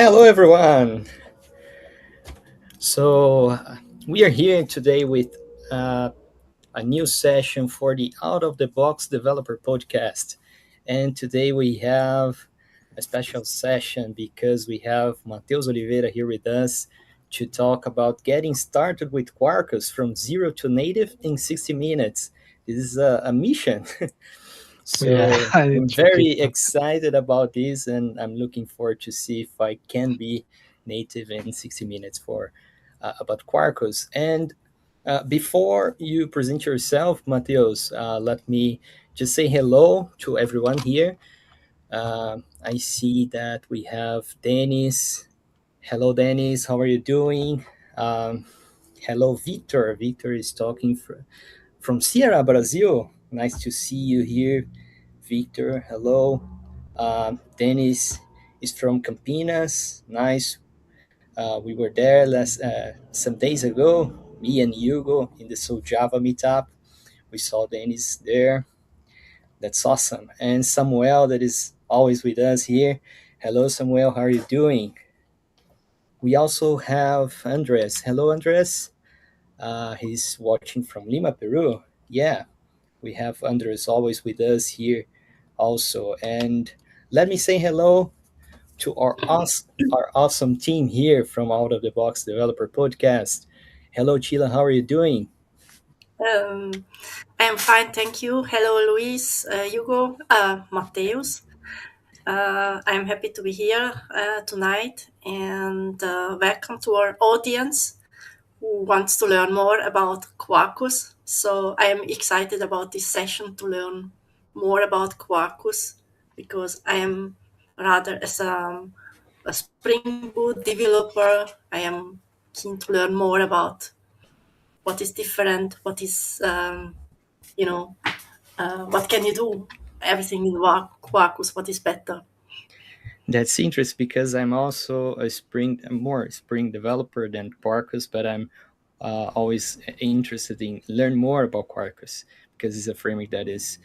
Hello, everyone. We are here today with uh, a new session for the Out of the Box Developer Podcast. And today we have a special session because we have Matheus Oliveira here with us to talk about getting started with Quarkus from zero to native in 60 minutes. This is a mission. Yeah, So I'm tricky. very excited about this, and I'm looking forward to see if I can be native in 60 minutes for about Quarkus. And before you present yourself, Mateus, let me just say hello to everyone here. I see that we have Dennis. Hello, Dennis. How are you doing? Um, hello, Victor. Victor is talking from Ceará, Brazil. Nice to see you here, Victor. Hello. Dennis is from Campinas. Nice. We were there some days ago. Me and Hugo in the Soul Java meetup. We saw Dennis there. That's awesome. And Samuel, that is always with us here. Hello, Samuel. How are you doing? We also have Andres. Hello, Andres. He's watching from Lima, Peru. Yeah, we have Andres always with us here also. And let me say hello to our awesome team here from Out of the Box Developer Podcast. Hello, Chila. How are you doing? Um, I'm fine, thank you. Hello, Luis, Hugo, Mateus. I'm happy to be here tonight and welcome to our audience who wants to learn more about Quarkus. So I am excited about this session to learn more about Quarkus because I am rather as a Spring Boot developer, I am keen to learn more about what is different, what is what can you do? Everything in Quarkus, what is better? That's interesting because I'm also more Spring developer than Quarkus, but I'm always interested in learn more about Quarkus because it's a framework that is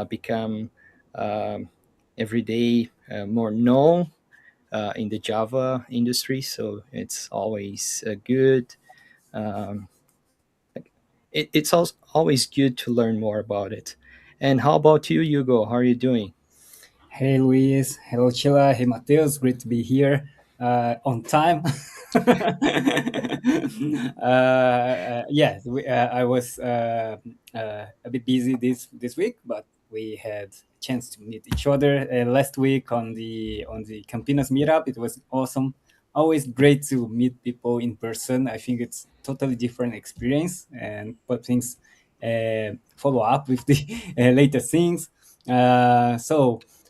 become um, every day more known in the Java industry. So it's always good. Um, it's also always good to learn more about it. And how about you, Hugo? How are you doing? Hey Luis, hello Chila, hey Mateus, great to be here on time. I was a bit busy this week, but we had a chance to meet each other last week on the Campinas meetup. It was awesome. Always great to meet people in person. I think it's totally different experience and put things follow up with the later things.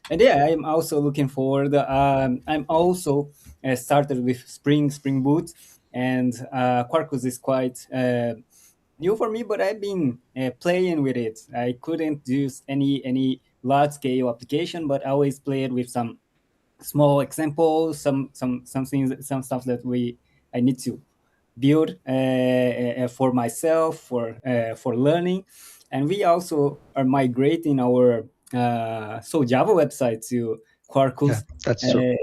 And yeah, I'm also looking forward. I'm also started with Spring Boot, and Quarkus is quite new for me, but I've been playing with it. I couldn't use any large scale application, but I always played with some small examples, some things, some stuff that we I need to build for myself for learning, and we also are migrating our so Java website to Yeah, Quarkus. that's true. Uh,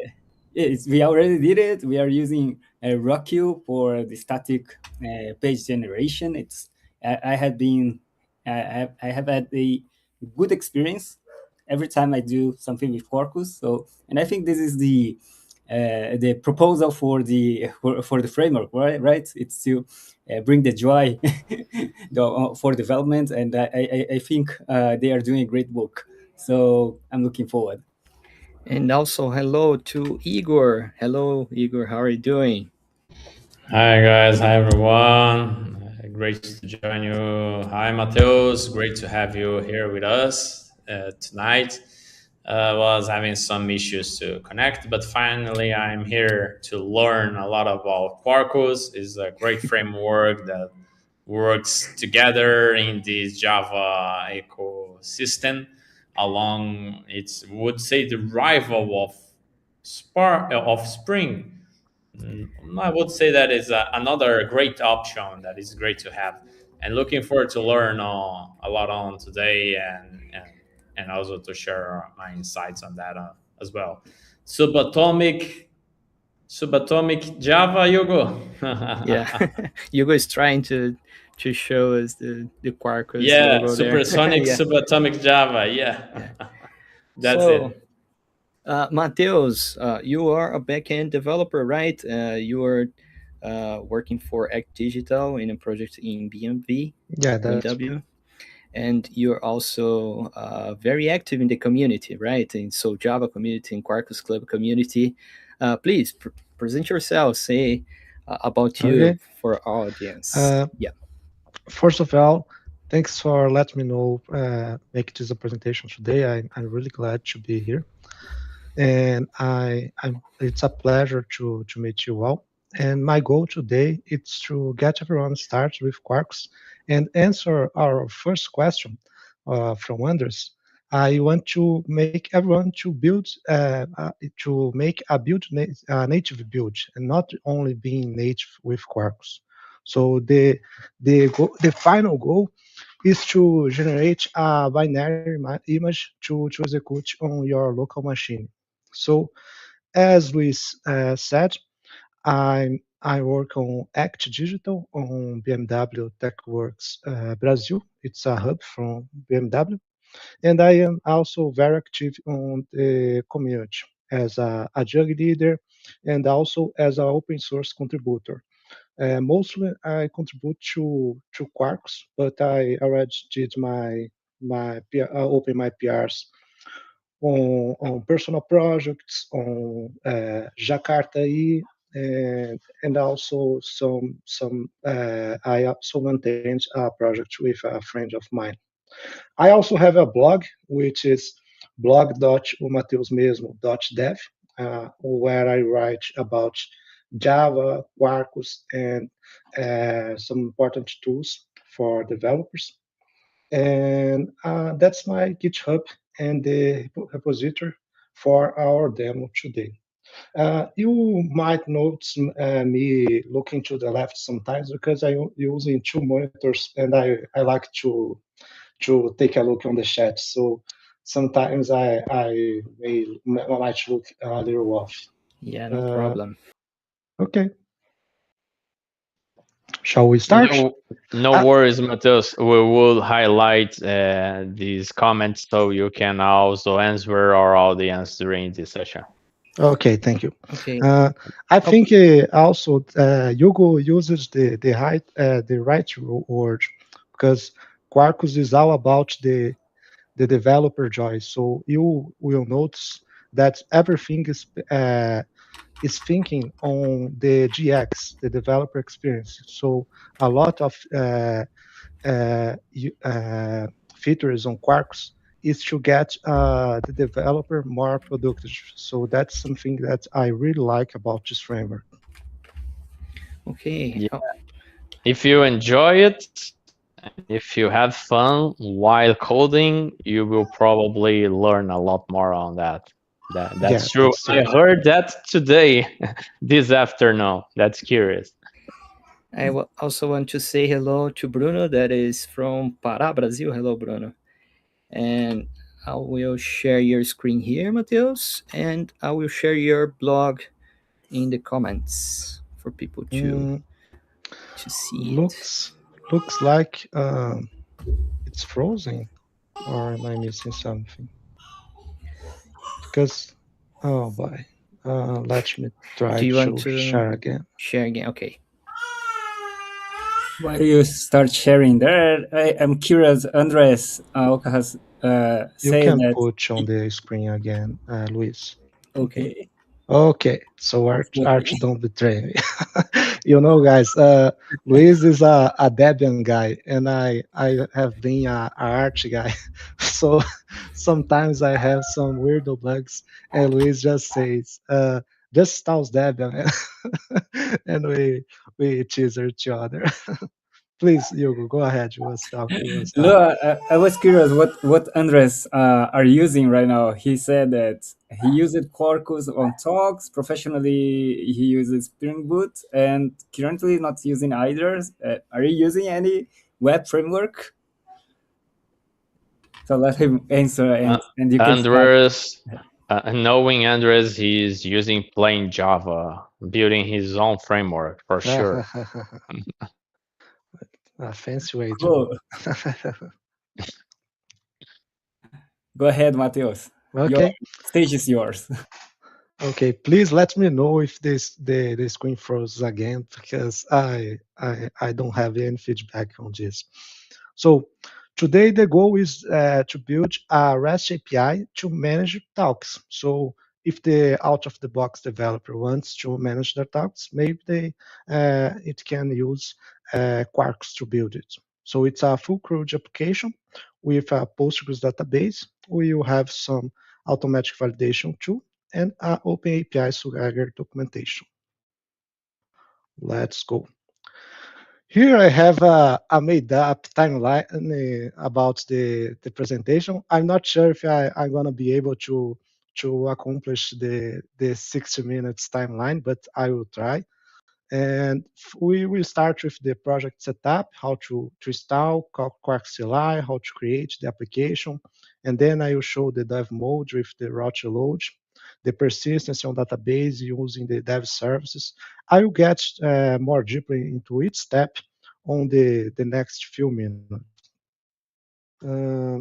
we already did it. We are using Rockio for the static page generation. I have been I have had a good experience every time I do something with Quarkus. So, and I think this is the proposal for the framework, right? Right? It's to bring the joy for development, and I think they are doing a great work. So I'm looking forward. And also, hello to Igor. Hello, Igor. How are you doing? Hi guys, hi everyone. Great to join you. Hi Mateus, great to have you here with us tonight. Was having some issues to connect, but finally I'm here to learn a lot about Quarkus. It's a great framework that works together in this Java ecosystem. Along, it's would say the rival of Spring. I would say that is another great option that is great to have, and looking forward to learn a lot on today, and also to share my insights on that as well. Subatomic subatomic Java, Hugo. Yeah, Hugo is trying to show us the Quarkus Yeah, logo there. supersonic Yeah, subatomic Java. Yeah, yeah. that's So, it. Mateus, you are a backend developer, right? You are working for Act Digital in a project in BMV, Yeah, that's BMW, and you're also very active in the community, right? In So Java community, in Quarkus Club community. Please present yourself. Say about you okay. for our audience. Uh, Yeah. First of all, thanks for letting me know, make this a presentation today. I'm really glad to be here. And it's a pleasure to meet you all. And my goal today is to get everyone started with Quarks and answer our first question from Anders. I want to make everyone to build to make a native build and not only being native with Quarks. So the final goal is to generate a binary image to execute on your local machine. So, as Luis said, I work on Act Digital on BMW TechWorks Brazil. It's a hub from BMW, and I am also very active on the community as a Agile leader and also as an open source contributor. Mostly, I contribute to Quarks, but I already did my open my PRs on personal projects, on Jakarta E, and also I also maintained a project with a friend of mine. I also have a blog which is blog.umateusmesmo.dev, where I write about Java, Quarkus, and some important tools for developers. And that's my GitHub and the repository for our demo today. You might notice me looking to the left sometimes because I'm using two monitors and I like to take a look on the chat. So sometimes I might look a little off. Yeah, no Uh, problem. okay, shall we start? No, no Uh, worries, Matheus. We will highlight these comments so you can also answer our audience during this session. okay, thank you. Okay. Uh, I Oh, think also Hugo uses the right word because Quarkus is all about the developer joy. So you will notice that everything is thinking on the GX, the developer experience. So a lot of features on Quarks is to get the developer more productive. So that's something that I really like about this framework. okay. Yeah. Oh, If you enjoy it and if you have fun while coding, you will probably learn a lot more on that. That's Yeah, true. that's I true. heard that today, this afternoon. That's curious. Also want to say hello to Bruno, that is from Pará, Brazil. Hello, Bruno. And I will share your screen here, Mateus, and I will share your blog in the comments for people Mm, to see it. looks like it's frozen, or am I missing something? Because oh boy, let me Do try you want to to share again. share again? Okay. Why do you start sharing there? I'm curious. Andres Oka has You said can that. put on the screen again, Luis. Okay. Okay, so Arch Okay. don't betray me. Guys, Luis is a Debian guy, and I have been a Arch guy. So sometimes I have some weirdo bugs, and Luis just says, just installs Debian, and we tease each other. Please, Hugo, go ahead. You was No, talking. I was curious what Andres are using right now. He said that he used Quarkus on talks. Professionally, he uses Spring Boot, and currently not using either. Are you using any web framework? So let him answer, Uh, and you can start. Andres, Knowing Andres, he's using plain Java, building his own framework for sure. A fancy way to. Go, go ahead, Mateus. Your Okay. stage is yours. Okay, please let me know if the screen froze again because I don't have any feedback on this. So today the goal is to build a REST API to manage talks. So if the out of the box developer wants to manage their talks, maybe it can use Quarkus to build it. So it's a full CRUD application with a Postgres database. We will have some automatic validation too and Open API Swagger documentation. Let's go. Here I have a made up timeline about the presentation. I'm not sure if I'm gonna be able to accomplish the 60 minutes timeline, but I will try. And we will start with the project setup, how to install Quarkus CLI, how to create the application, and then I will show the dev mode with the route load, the persistence on database using the dev services. I will get more deeply into each step on the next few minutes. Uh,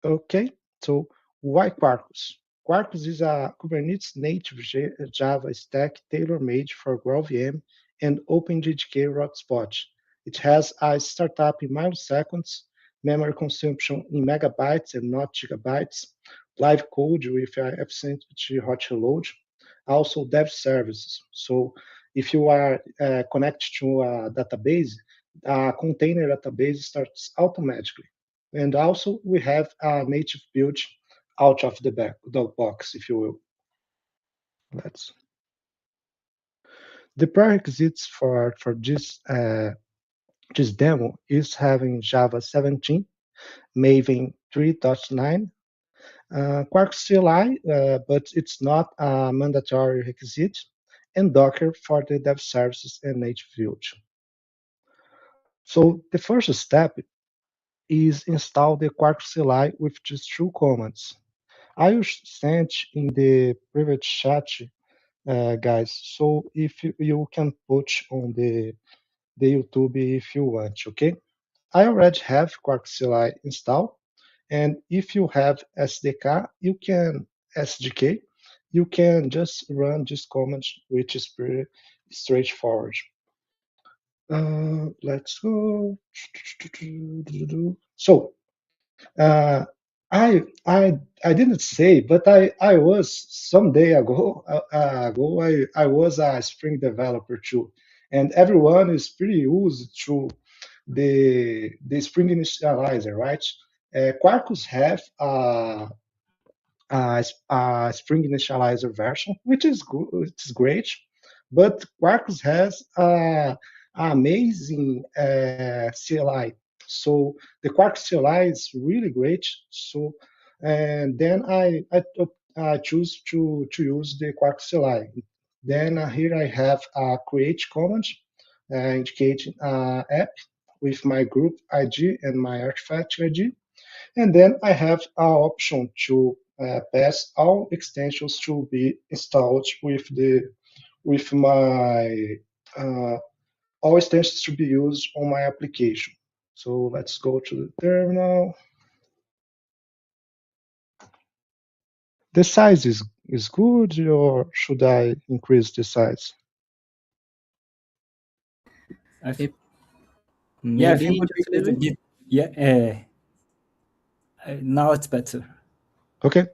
Okay, so why Quarkus? Quarkus is a Kubernetes native Java stack tailor-made for GraalVM and OpenJDK hotspot. It has a startup in milliseconds, memory consumption in megabytes and not gigabytes, live code with efficient hot load, also dev services. So if you are connected to a database, a container database starts automatically. And also we have a native build out of the box, if you will. Let's. The prerequisites for this demo is having Java 17, Maven 3.9, Quarkus CLI, but it's not a mandatory requisite, and Docker for the dev services and native build. So the first step is install the Quarkus CLI with just two commands. I will send in the private chat, guys. So if you can put on the YouTube if you want, okay? I already have Quarkus CLI installed, and if you have SDK, you can just run this command, which is pretty straightforward. Let's go. So uh, I didn't say, but I was some day ago I was a Spring developer too, and everyone is pretty used to the Spring initializer, right? Quarkus have a Spring initializer version, which is good, it's great, but Quarkus has a amazing CLI. So the Quarkus CLI is really great. So and then I choose to use the Quarkus CLI. Then here I have a create command indicating app with my group ID and my artifact ID. And then I have an option to pass all extensions to be installed with my uh, all extensions to be used on my application. So let's go to the terminal. The size is good, or should I increase the size? I th- It, yeah, I maybe think would be just a good little a bit. bit. Yeah, now it's better. Okay.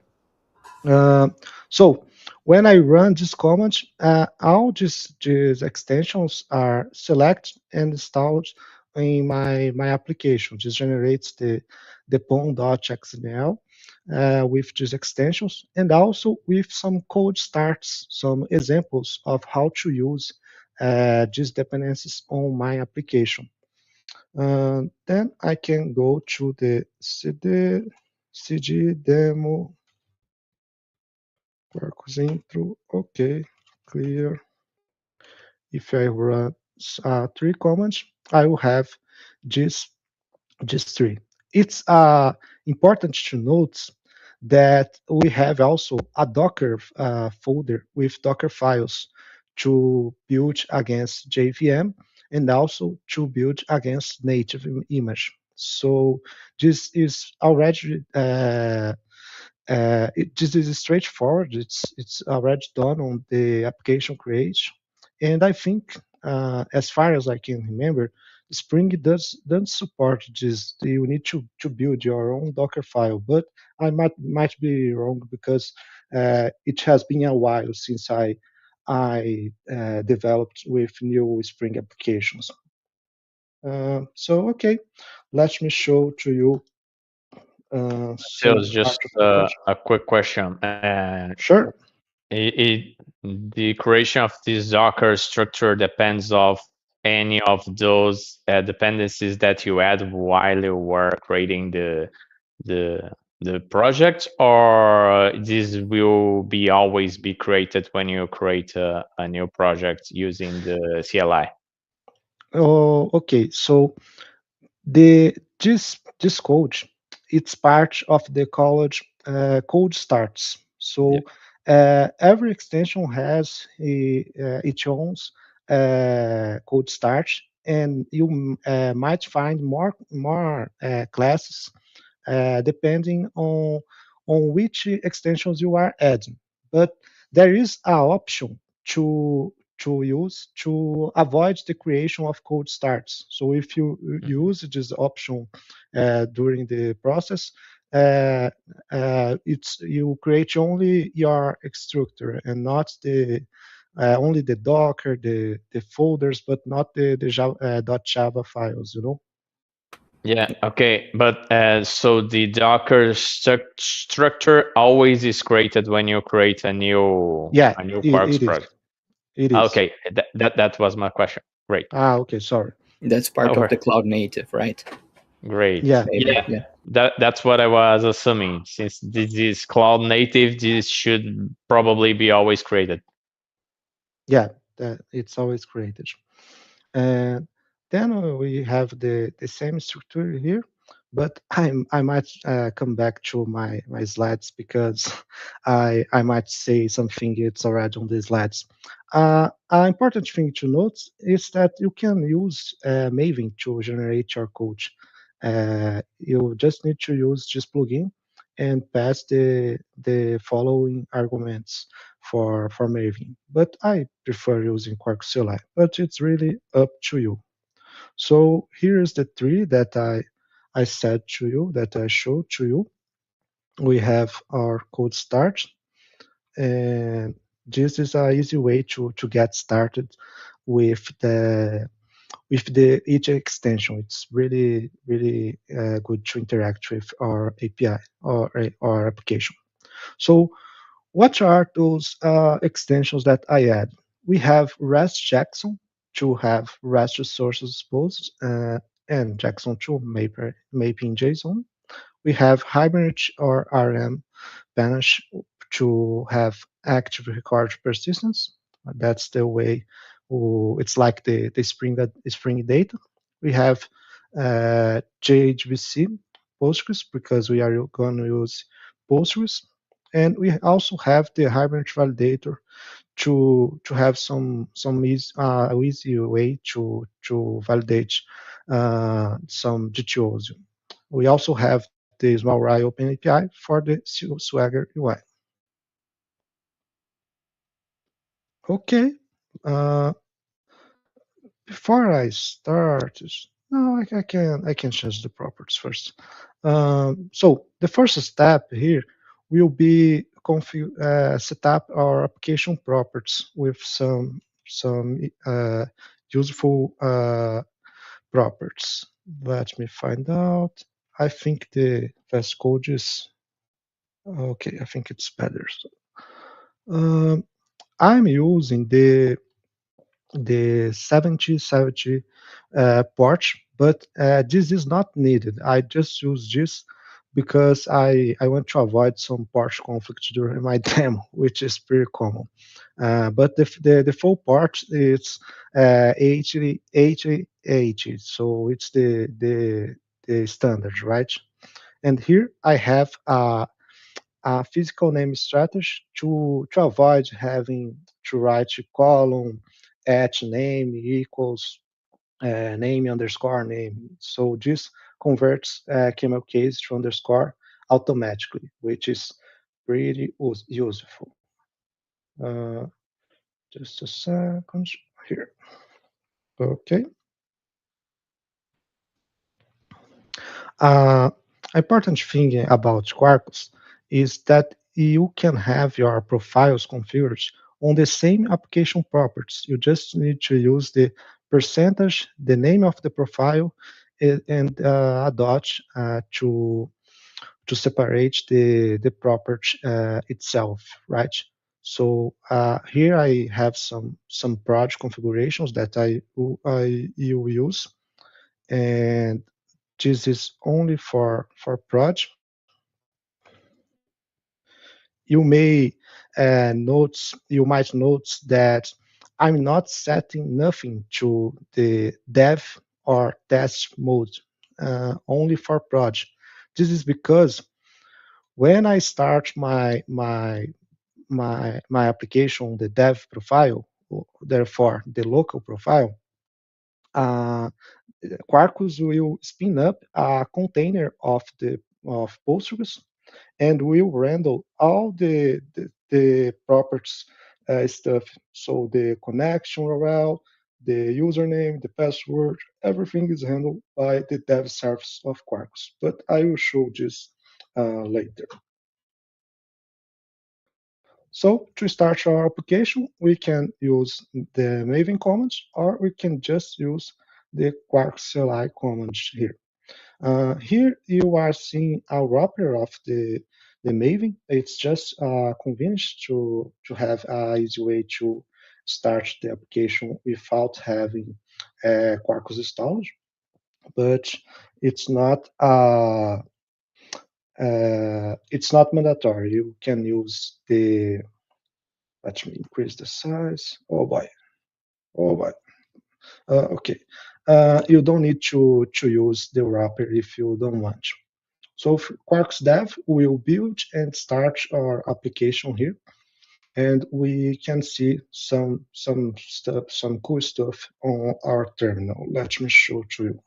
Uh, so when I run this command, all these extensions are selected and installed in my application. This generates the pom.xml with these extensions and also with some code starts, some examples of how to use these dependencies on my application. Then I can go to the cd demo Quarkus intro, okay, clear. If I run three commands, I will have this three. It's important to note that we have also a Docker folder with Docker files to build against JVM and also to build against native image. So this is already this is straightforward. It's already done on the application creation, and I think as far as I can remember, Spring doesn't support this. You need to build your own Docker file, but I might be wrong because it has been a while since I developed with new Spring applications. So okay, let me show to you So some it's part just of the code. a quick question. Sure. The creation of this Docker structure depends of any of those dependencies that you add while you were creating the the project, or this will be always be created when you create a new project using the CLI. Oh, okay. So the this code, it's part of the college code starts. Yeah. So every extension has its own code start, and you might find more classes depending on which extensions you are adding. But there is an option to use to avoid the creation of cold starts. So if you Mhm. use this option during the process, it's you create only your structure and not the only the Docker, the folders, but not the Java, .java files. You know. Yeah, okay, but so the Docker structure always is created when you create Yeah, a new it Quarkus is. project. It is. Okay, that was my question. Great. Ah, okay. Sorry. That's No part of the worries. cloud native, right? Great. Yeah, Maybe, Yeah, yeah. that's what I was assuming. Since this is cloud native, this should probably be always created. yeah. That it's always created. And then we have the same structure here, but I might come back to my slides because I might say something it's already on the slides. An important thing to note is that you can use Maven to generate your code. You just need to use this plugin and pass the following arguments for Maven. But I prefer using Quarkus CLI, but it's really up to you. So here is the tree that I said to you, that I showed to you. We have our code start, and this is an easy way to get started with the each extension. It's really good to interact with our API or our application. So what are those extensions that I add? We have REST Jackson to have REST resources exposed and Jackson to mapping JSON. We have Hibernate or RM Banish to have active record persistence. That's the way it's like the Spring data. We have JHBC Postgres because we are going to use Postgres. And we also have the Hibernate validator to have some easy way to validate some GTOs. We also have the Small RAI Open API for the Swagger UI. Okay. Uh, Before I start, no, I can change the properties first. So the first step here will be set up our application properties with some useful properties. Let me find out. I think the VS Code is okay. I think it's better. Um, I'm using the 7070 port, but this is not needed. I just use this because I want to avoid some port conflict during my demo, which is pretty common. But the full port is 8080, so it's the standard, right? And here I have a physical name strategy to avoid having to write column at name equals name underscore name. So this converts camel case to underscore automatically, which is pretty useful. Uh, just a second here. Okay. Uh, Important thing about Quarkus is that you can have your profiles configured on the same application properties. You just need to use the percentage, the name of the profile, and a dot to separate the property itself, right? So here I have some project configurations that I will use, and this is only for prod. You might notice that I'm not setting nothing to the dev or test mode, only for prod. This is because when I start my application, the dev profile, therefore the local profile, uh, Quarkus will spin up a container of Postgres and will handle all the properties stuff. So the connection URL, the username, the password, everything is handled by the dev service of Quarkus. But I will show this later. So to start our application, we can use the Maven commands, or we can just use the Quarkus CLI commands here. Here you are seeing a wrapper of the Maven. It's just convenient to have an easy way to start the application without having Quarkus installed, but it's not it's not mandatory. You can use the, let me increase the size. Oh boy, oh boy. Okay, you don't need to use the wrapper if you don't want. So Quarkus Dev will build and start our application here, and we can see some stuff, some cool stuff on our terminal. Let me show to you.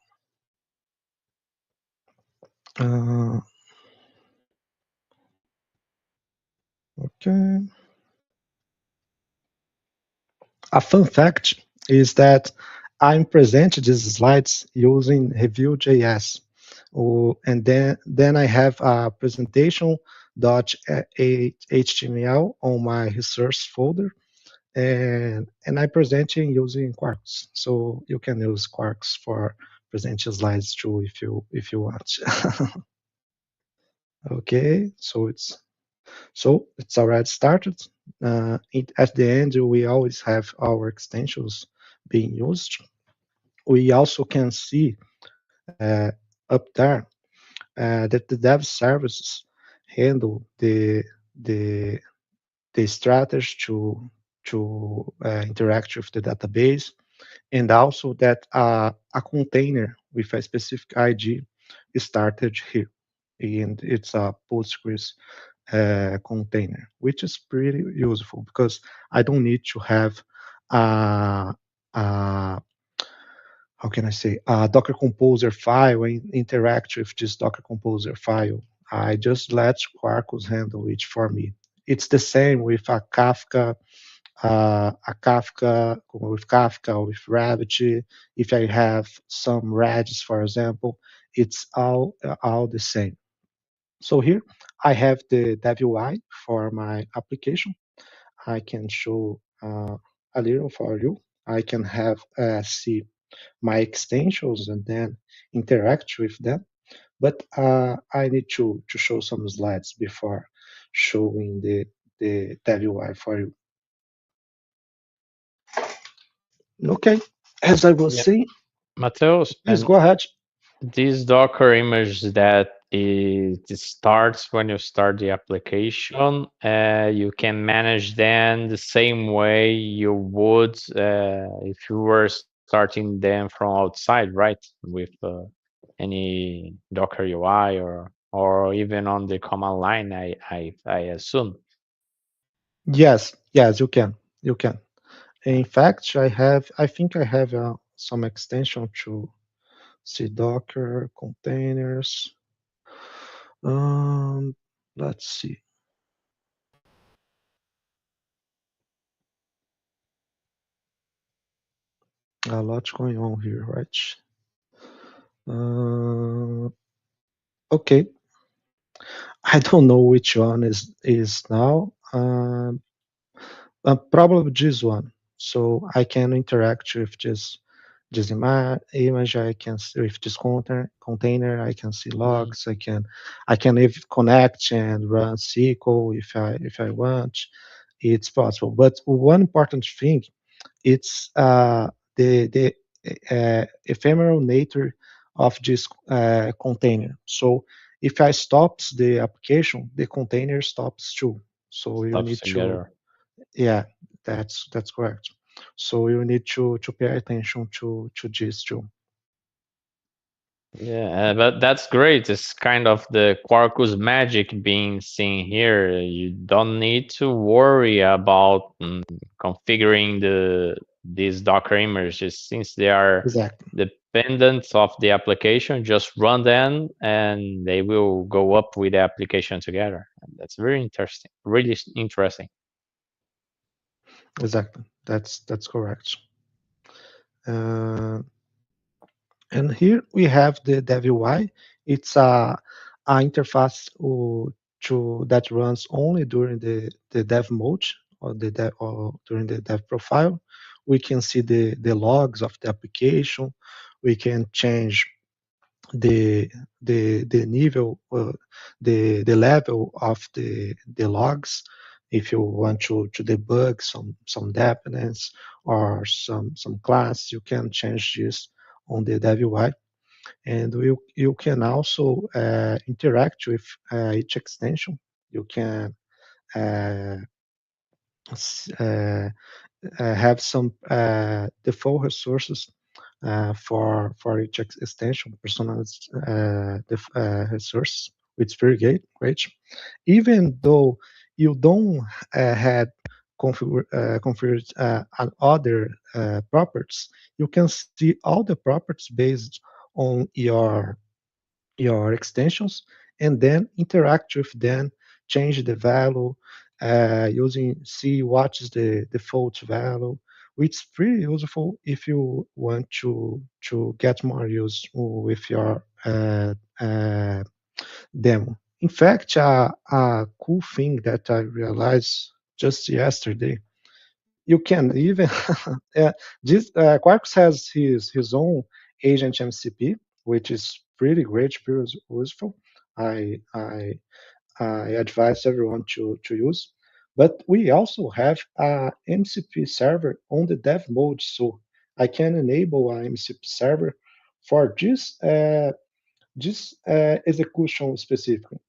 Uh, okay. A fun fact is that I'm presenting these slides using Review.js. Oh, and then I have a presentation .html on my resource folder, and I'm presenting using Quarks. So you can use Quarks for presenting slides too if you want. Okay, it's already started. At the end, we always have our extensions being used. We also can see up there that the dev services handle the the strategy to interact with the database, and also that a container with a specific ID is started here, and it's a Postgres container, which is pretty useful because I don't need to have uh, uh, how can I say, a Docker Composer file and interact with this Docker Composer file. I just let Quarkus handle it for me. It's the same with Kafka with Kafka or with Rabbit. If I have some Redis, for example, it's all the same. So here I have the dev UI for my application. I can show a little for you. I can have see my extensions and then interact with them. But I need to show some slides before showing the dev UI for you. Okay, as I was Yeah, saying, Mateus, please and go ahead. this Docker image that it starts when you start the application, you can manage then the same way you would if you were starting them from outside, right? With any Docker UI or or even on the command line, I assume. Yes, yes, you can. You can. In fact, I think I have some extension to see Docker containers. Um, let's see. A lot going on here, right? Okay. I don't know which one is now. Probably this one. So I can interact with this image. I can see with this container. I can see logs. I can even connect and run SQL if I want. It's possible. But one important thing, it's the ephemeral nature of this container. So if I stops the application, the container stops too. So you Stuff need to, together. yeah, that's correct. So you need to pay attention to this too. Yeah, but that's great. It's kind of the Quarkus magic being seen here. You don't need to worry about configuring these Docker images since they are Exactly, dependent of the application. Just run them, and they will go up with the application together. And that's very interesting. Really interesting. exactly. That's correct. Uh, And here we have the dev UI. It's a interface that runs only during the dev mode or during the dev profile. We can see the logs of the application. We can change the the level the level of the logs if you want to debug some dependence or some class. You can change this on the dev UI, and you can also interact with each extension. You can uh, uh, have some default resources for each extension, personalized resource, which is very great. Even though you don't had configured other properties, you can see all the properties based on your extensions, and then interact with them, change the value using see what is the default value, which is pretty useful if you want to get more use with your demo. In fact, a cool thing that I realized just yesterday, you can even this Quarkus has his own agent MCP, which is pretty great, pretty useful. I I I advise everyone to use. But we also have a MCP server on the dev mode, so I can enable a MCP server for this execution specifically.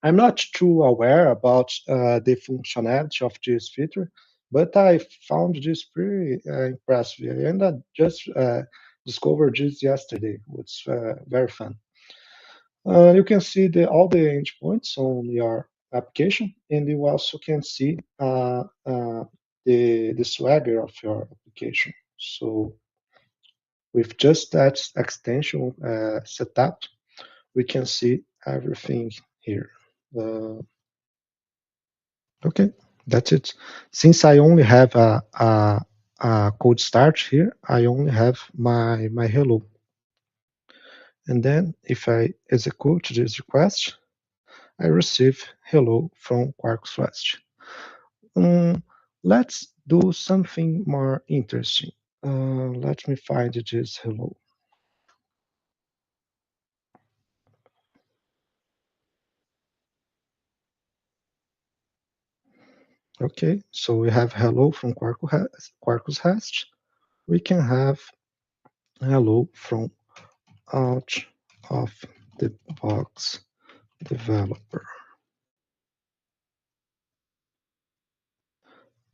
I'm not too aware about the functionality of this feature, but I found this pretty impressive, and I just discovered this yesterday. It's very fun. You can see all the endpoints on your application, and you also can see the swagger of your application. So with just that extension set up, we can see everything here. Uh, Okay, that's it. Since I only have a code start here, I only have my hello. And then if I execute this request, I receive hello from Quarkus West. Let's do something more interesting. Let me find this hello. Okay, so we have hello from Quarkus Hash. We can have hello from out of the box developer.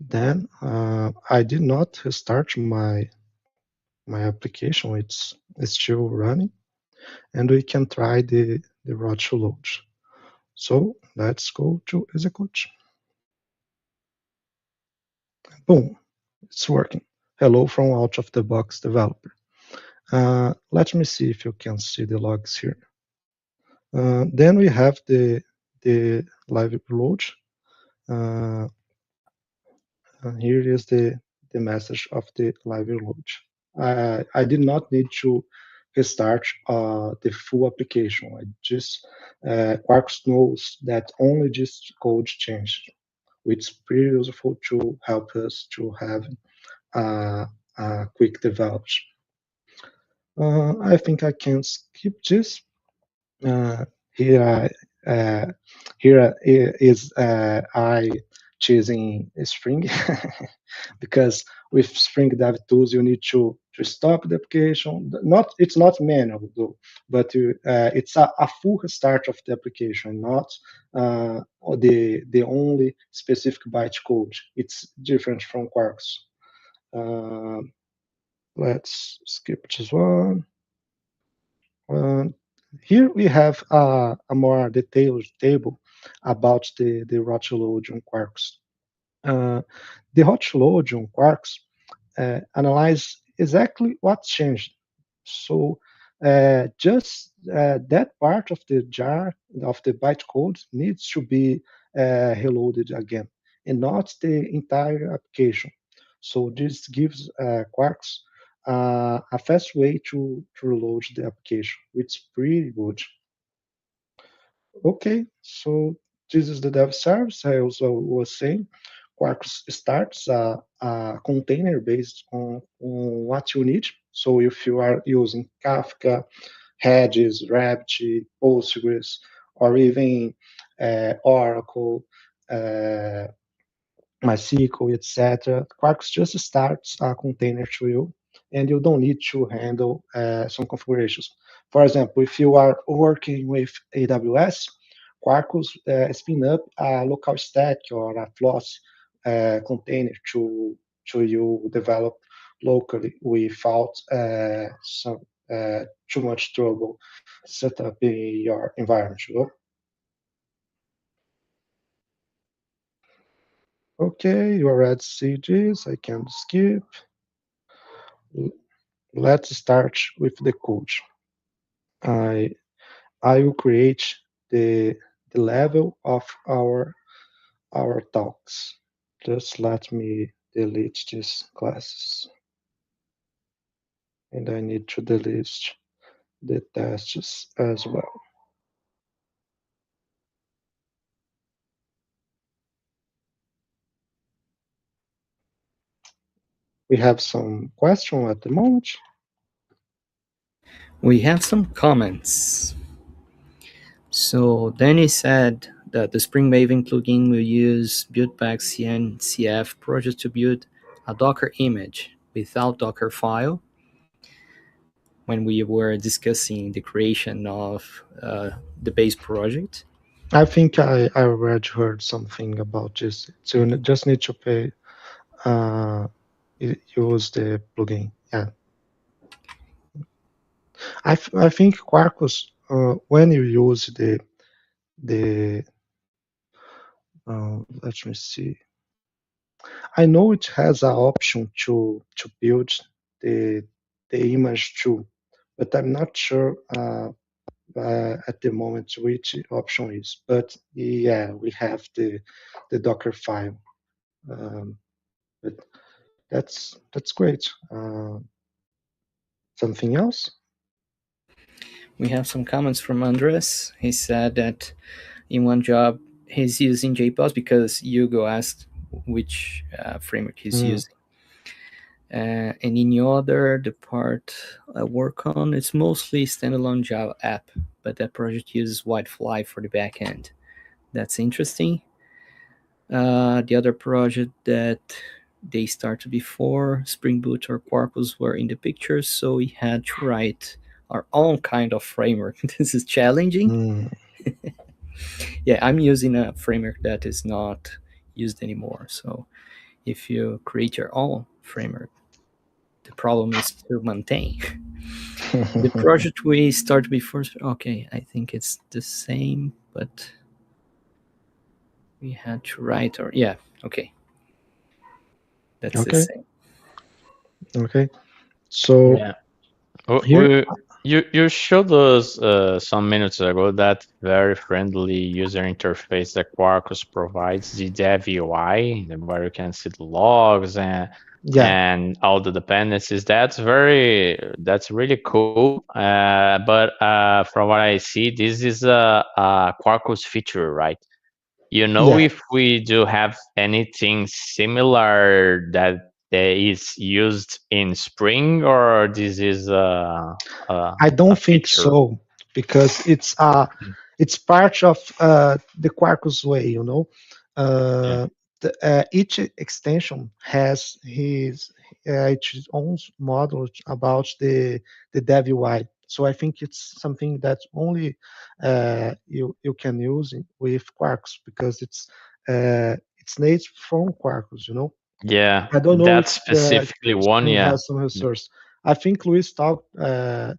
Then I did not start my application. It's still running, and we can try the rod should load. So let's go to execute. Boom, it's working. Hello from out of the box developer. Let me see if you can see the logs here. Then we have the live load. Uh, and here is the message of the live load. I did not need to restart the full application. I just Quarkus knows that only this code changed, which is pretty useful to help us to have a quick development. I think I can skip this. Uh, here, uh, here is I choosing Spring because with Spring Dev tools you need to stop the application. Not it's not manual though, but it's a full restart of the application, not the only specific bytecode. It's different from Quarks. Uh, let's skip this one. Uh, Here we have a more detailed table about the hot load on Quarks. The hot load on Quarks analyze exactly what changed. So just that part of the jar of the bytecode needs to be reloaded again, and not the entire application. So this gives Quarks a fast way to reload the application, which is pretty good. Okay, so this is the dev service. I also was saying Quarkus starts a container based on what you need. So if you are using Kafka, Redis, Rabbit, Postgres, or even Oracle, uh, MySQL, etc. Quarkus just starts a container to you, and you don't need to handle some configurations. For example, if you are working with AWS, Quarkus spin up a local stack or a Floss container to you develop locally without some too much trouble set up in your environment. You know? Okay, you already see this. I can skip. Let's start with the code. I I will create the level of our talks. Just let me delete these classes. And I need to delete the tests as well. We have some question at the moment. We have some comments. So Danny said that the Spring Maven plugin will use buildback CNCF project to build a Docker image without Docker file when we were discussing the creation of the base project. I think I already heard something about this. So you just need to pay use the plugin. Yeah. I think Quarkus, when you use the let me see. I know it has an option to build the image too, but I'm not sure at the moment which option is. But yeah, we have the Docker file. But that's great. Something else? We have some comments from Andres. He said that in one job he's using JPOS because Hugo asked which framework he's using. And in the other, the part I work on, it's mostly standalone Java app, but that project uses Whitefly for the backend. That's interesting. The other project that they started before Spring Boot or Quarkus were in the picture, so we had to write our own kind of framework. This is challenging. Yeah, I'm using a framework that is not used anymore. So if you create your own framework, the problem is to maintain. The project we start before. Okay, I think it's the same, but we had to write or yeah. Okay, that's the Okay, same. okay. So Yeah. here, You showed us some minutes ago that very friendly user interface that Quarkus provides, the dev UI, where you can see the logs yeah, and all the dependencies. That's really cool. But from what I see, this is a Quarkus feature, right? You know, yeah. if we do have anything similar that is used in Spring, or this is I a don't think feature? so because it's part of the Quarkus way, you know. Yeah. Uh, each extension has its own model about the dev UI. So I think it's something that only you can use with Quarkus because it's native from Quarkus, you know. Yeah, I don't know that if the specifically one, Spring yeah. has some resource. I think Luis talked to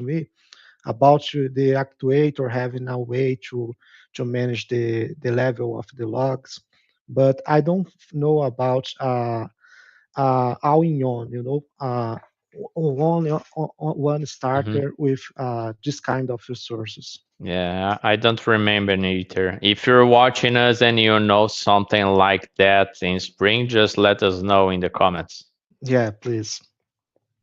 me about the actuator having a way to manage the level of the logs, but I don't know about all in on, you know, one Hmm. starter with this kind of resources. Yeah, I don't remember either. If you're watching us and you know something like that in Spring, just let us know in the comments. Yeah, please.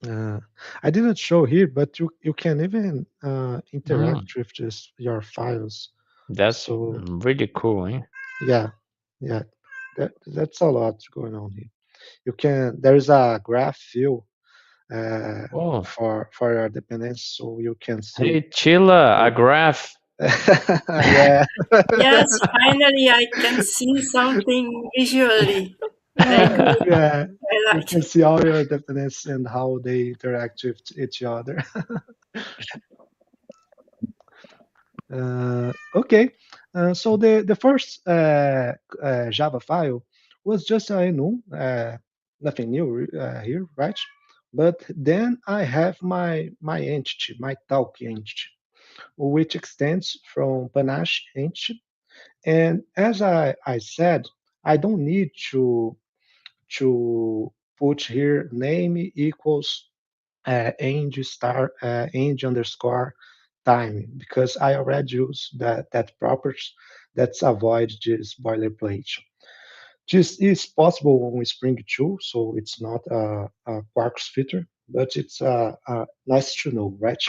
Uh, I didn't show here, but you can even Mm, interact with just your files. that's So really cool, eh? yeah, yeah, that's a lot going on here. You can there is a graph view Oh, for your dependence, so you can see. hey, Chila, a Like, graph. yeah, Yes, finally I can see something visually. Very good. yeah, I you like can it. see all your dependents and how they interact with each other. Okay, so the first Java file was just nothing new here, right? But then I have my entity, my talk entity, which extends from Panache entity. And as I said, I don't need to put here name equals eng underscore time because I already use that property that's avoid this boilerplate. This is possible on Spring 2, so it's not a Quarkus feature, but it's nice to know, right?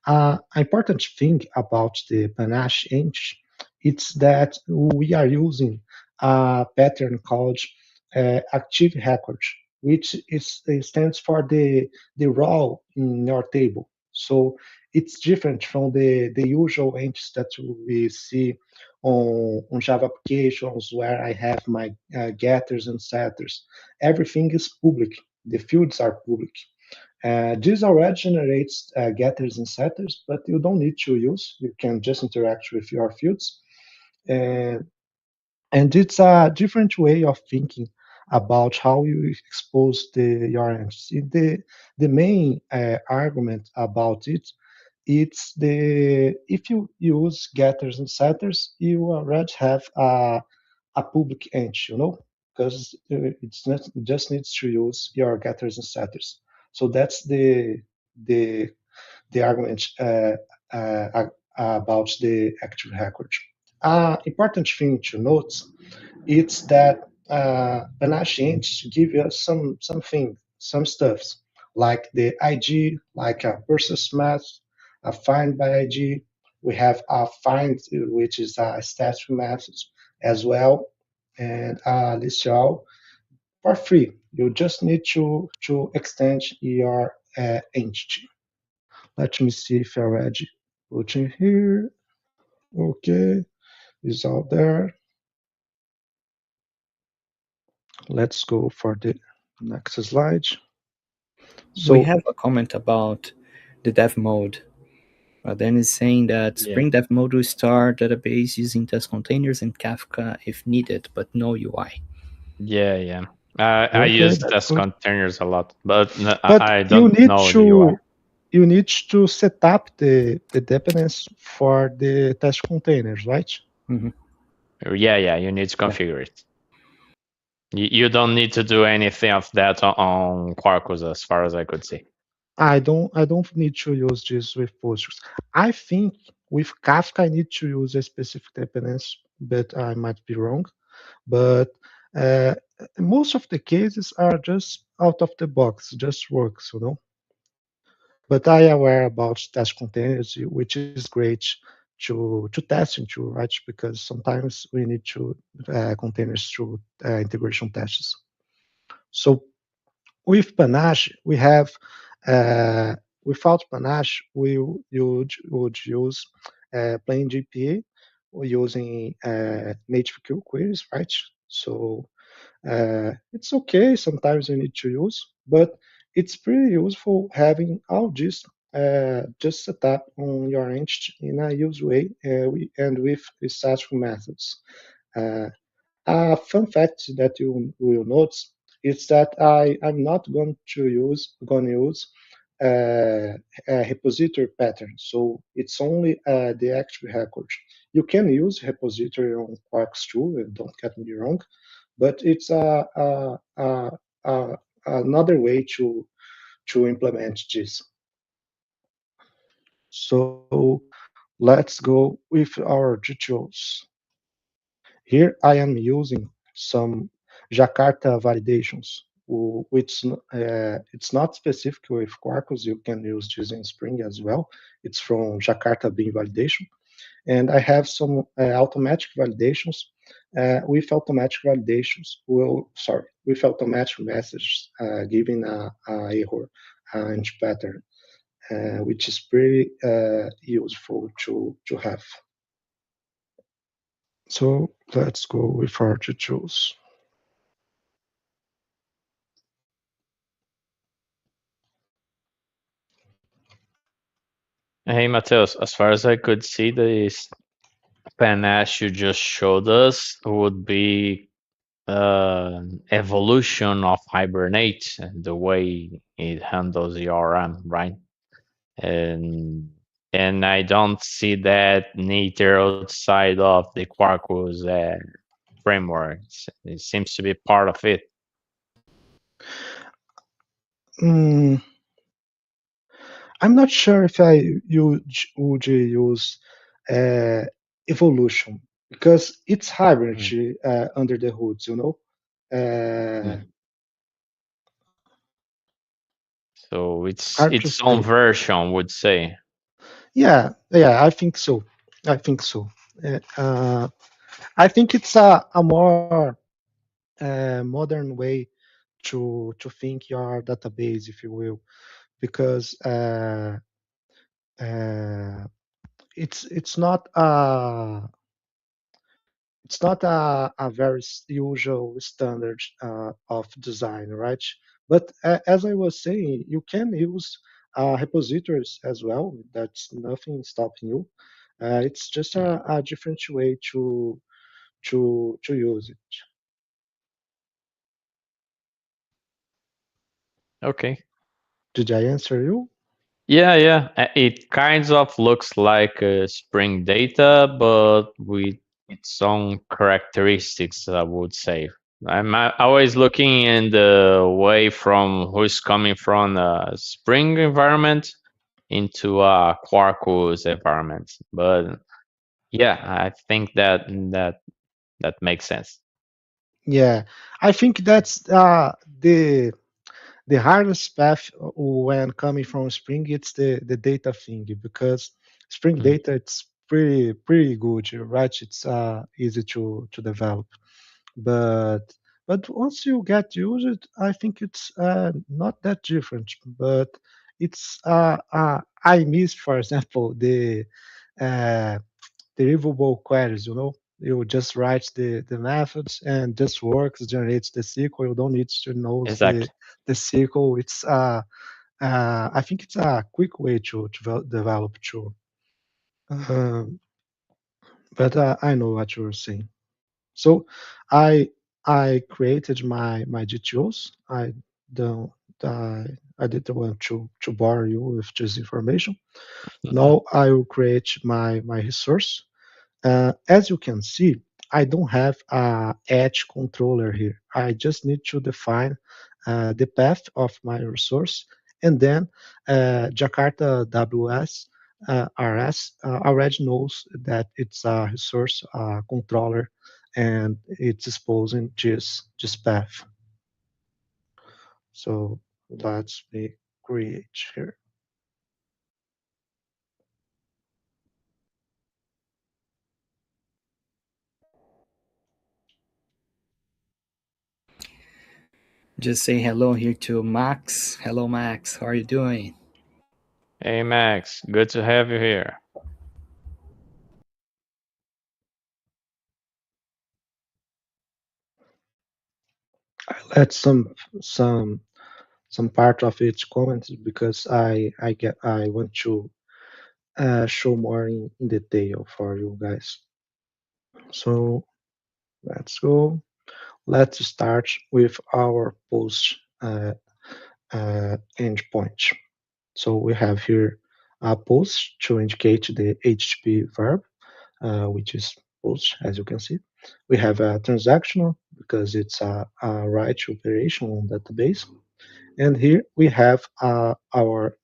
Uh, important thing about the Panache Inch is that we are using a pattern called active record, which stands for the role in your table. So it's different from the usual entities that we see on Java applications where I have my getters and setters. Everything is public. The fields are public. This already generates getters and setters, but you don't need to use. You can just interact with your fields. And, and it's a different way of thinking about how you expose your entities. The main argument about it's if you use getters and setters, you already have a public entity, you know, because it's not it just needs to use your getters and setters. So that's the the argument about the active record. Important thing to note it's that Panache give us some stuffs like the IG, like a versus math, a find by IG. We have a find, which is a static method as well, and list all for free. You just need to extend your entity. Let me see if I already put in here. Okay, it's out there. Let's go for the next slide. We So have a comment about the dev mode. Then it's saying that Yeah. Spring Dev Mode will start database using test containers and Kafka if needed, but no UI. Yeah, yeah. I okay, use that's test good. containers a lot, but But I you don't need know the to UI. you need to set up the dependence for the test containers, right? Hmm. Yeah, you need to Yeah. configure it. You don't need to do anything of that on Quarkus, as far as I could see. I don't need to use this with Postgres. I think with Kafka I need to use a specific dependence, but I might be wrong. But uh, most of the cases are just out of the box, just works, you know. But I am aware about test containers, which is great to test into, right? Because sometimes we need to containers through integration tests. So with Panache, we have without Panache, would use plain GPA using native queries, right? So it's okay. Sometimes you need to use, but it's pretty useful having all this just set up on your entity in a use way and with static methods. Uh, a fun fact that you will notice is that I'm not going to use a repository pattern. So it's only the active record. You can use repository on Quarks too, don't get me wrong, but it's a another way to implement this. So let's go with our details. Here I am using some Jakarta validations, which it's not specific with Quarkus. You can use this in Spring as well. It's from Jakarta Bean validation. And I have some automatic validations with automatic messages giving a error and pattern, which is pretty useful to have. So let's go with our tutorials. Hey, Mateus, as far as I could see, this panache you just showed us would be evolution of Hibernate, the way it handles the RM, right? And and I don't see that neither outside of the Quarkus framework. It seems to be part of it. Mm, I'm not sure if would use uh, evolution because it's Mm, hybrid under the hoods, you know. Uh, mm. So Hard to its own say. version, would say. Yeah, I think so. I think so. I think it's a more modern way to think your database, if you will, because uh, it's not a very usual standard of design, right? But as I was saying, you can use repositories as well. That's nothing stopping you. It's just Mm. a different way to use it. Okay. Did I answer you? Yeah. It kind of looks like Spring Data, but with its own characteristics, I would say. I'm always looking in the way from who's coming from a Spring environment into a Quarkus environment. But yeah, I think that makes sense. Yeah, I think that's the hardest path when coming from Spring. It's the data thing because Spring Mm. data it's pretty good, right? It's easy to develop, but once you get used it, I think it's not that different. But it's I miss, for example, the uh, derivable queries, you know. You just write the methods and just works, generates the SQL. You don't need to know Exactly. the SQL. It's I think it's a quick way to develop too. Um, but I know what you're saying. So I created my GTOs. I don't. I didn't want to bore you with this information. Now I will create my resource. As you can see, I don't have a edge controller here. I just need to define the path of my resource, and then Jakarta WS RS already knows that it's a resource controller, and it's exposing this path. So let's me create here. Just say hello here to Max. Hello, Max. How are you doing? Hey Max, good to have you here. I let some part of each comment because I want to show more in detail for you guys. So let's go. Let's start with our post endpoint. So we have here a post to indicate the HTTP verb, which is post, as you can see. We have a transactional because it's a write operation on database. And here we have our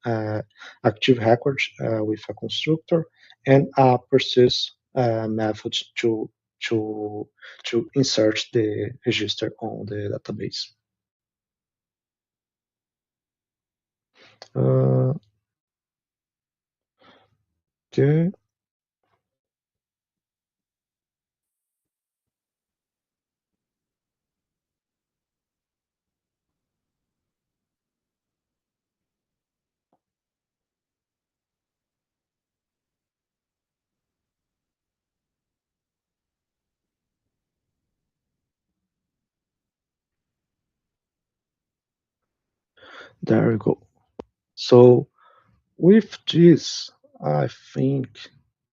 active record with a constructor and a persist method to to insert the register on the database. Uh, okay, there we go. So with this, I think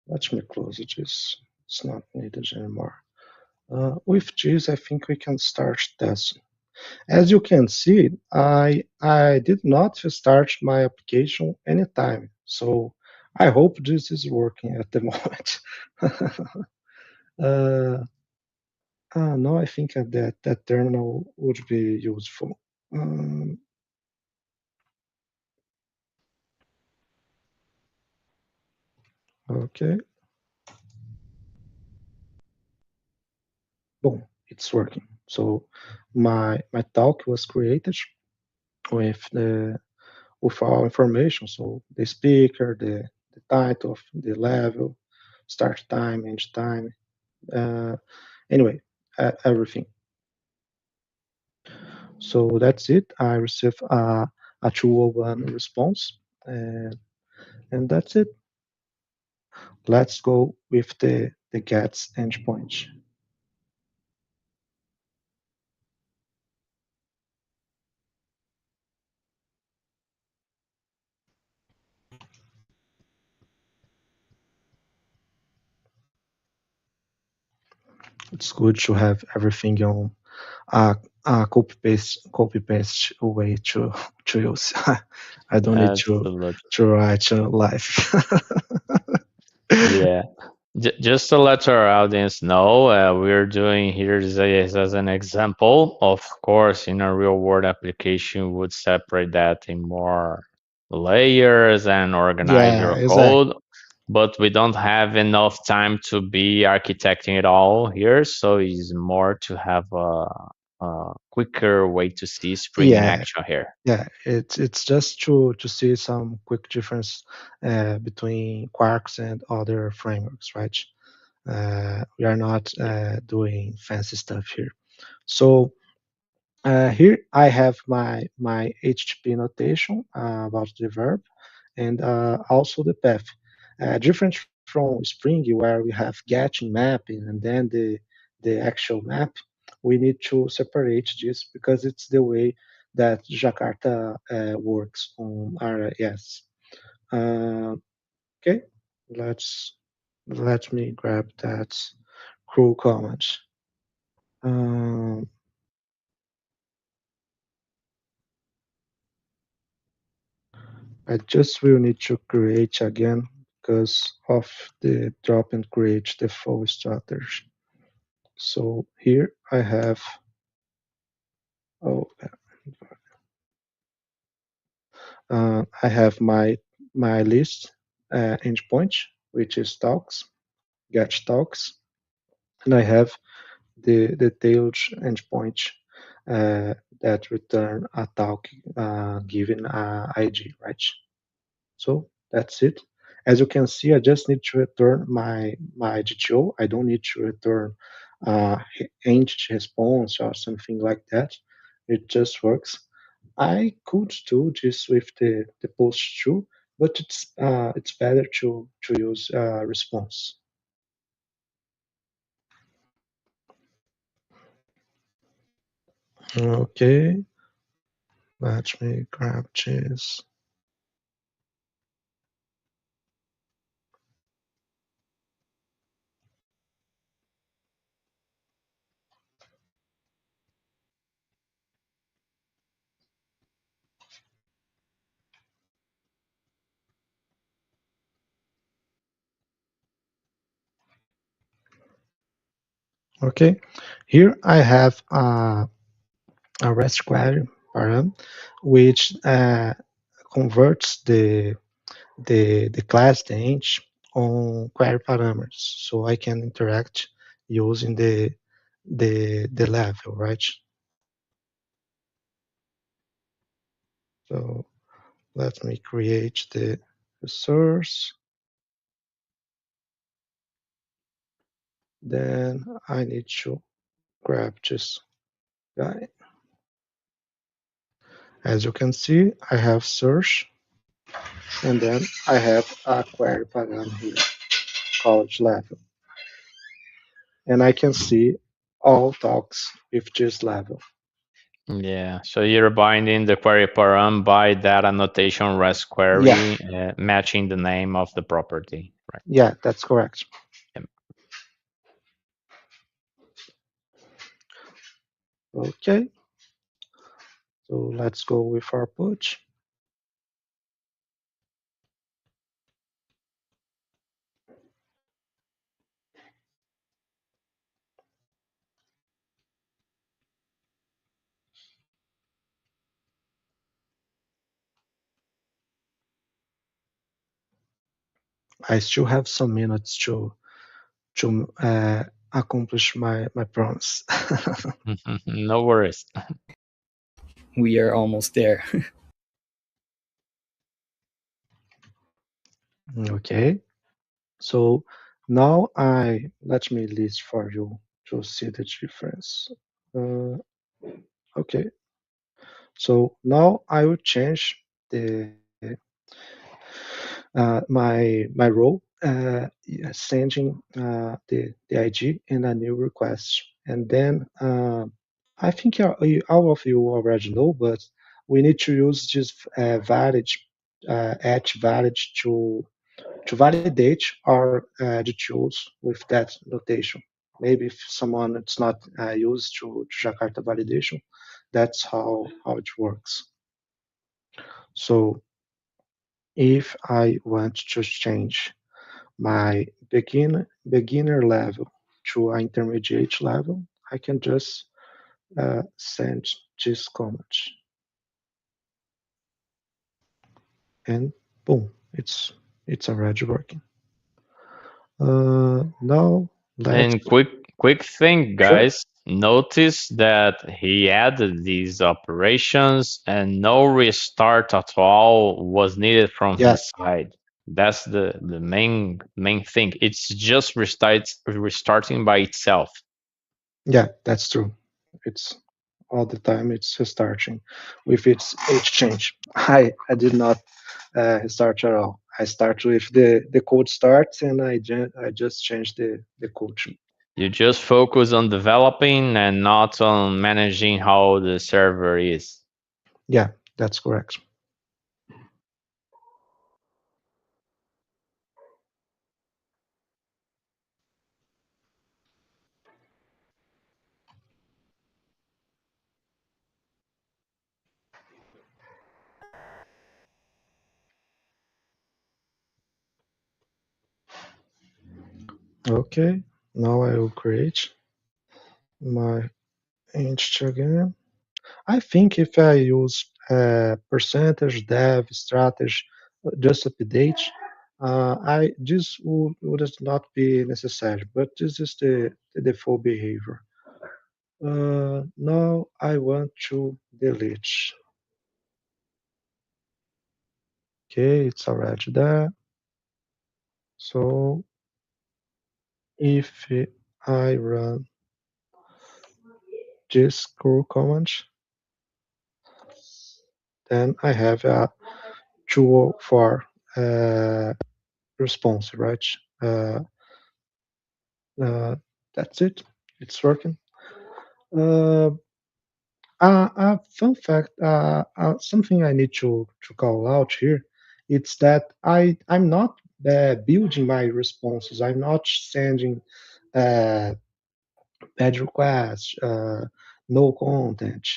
let me close this. It's not needed anymore. With this, I think we can start testing. As you can see, I did not start my application anytime. So I hope this is working at the moment. uh, no, I think that terminal would be useful. Um, okay, boom, it's working. So my talk was created with the with our information. So the speaker, the title, the level, start time, end time. Uh, anyway, everything. So that's it. I received a 201 response, and that's it. Let's go with the gets endpoint. It's good to have everything on a, a copy paste way to use. I don't need Absolutely. to write live. Yeah. Just to let our audience know, we're doing here is as an example. Of course, in a real world application, we would separate that in more layers and organize Yeah, your exactly. code. But we don't have enough time to be architecting it all here. So it's more to have a quicker way to see Spring in Yeah, action here. yeah. It's just to see some quick difference between Quarks and other frameworks, right? We are not doing fancy stuff here. So here I have my HTTP notation about the verb and also the path. Different from Spring, where we have getting mapping and then the actual map, we need to separate this because it's the way that Jakarta works on RIS. Uh, okay, let's let me grab that crew comment. Um, I just will need to create again because of the drop and create the full strategy. So here I have, oh, I have my list endpoint, which is talks, get talks, and I have the tailed endpoint that return a talk given a ID, right? So that's it. As you can see, I just need to return my GTO. I don't need to return entity response or something like that. It just works. I could do this with the post too, but it's better to use response. Okay, let me grab this. Okay, here I have a REST query param, which converts the class the int on query parameters, so I can interact using the level, right? So let me create the source. Then I need to grab this guy. As you can see, I have search, and then I have a query parameter here called level, and I can see all talks with this level. Yeah, so you're binding the query param by that annotation REST Yeah, query, matching the name of the property, right? yeah, that's correct. Yep. Okay, so let's go with our push. I still have some minutes to accomplish my promise. No worries. We are almost there. Okay, so now I let me list for you to see the difference. Uh, okay, so now I will change the my role, sending the IG and a new request. And then I think all of you already know, but we need to use this valid at valid to validate our details with that notation. Maybe if someone it's not used to Jakarta validation, that's how it works. So if I want to change my beginner level to an intermediate level, I can just send this comment, and boom, it's already working. Now let's And quick thing, sure. guys. Notice that he added these operations and no restart at all was needed from Yeah, his side. That's the main thing. It's just restarting by itself. yeah, that's true. It's all the time it's starting with its exchange. I did not start at all. I start with the code starts and I just change the code. You just focus on developing and not on managing how the server is. Yeah, that's correct. Okay, now I will create my entity again. I think if I use percentage dev strategy just update, I this would not be necessary, but this is the default behavior. Now I want to delete. Okay, it's already there. So if I run this curl command, then I have a tool for uh, response, right? Uh, uh, that's it. It's working. Uh, fun fact, something I need to call out here, it's that I'm not building my responses. I'm not sending uh, bad requests, no content.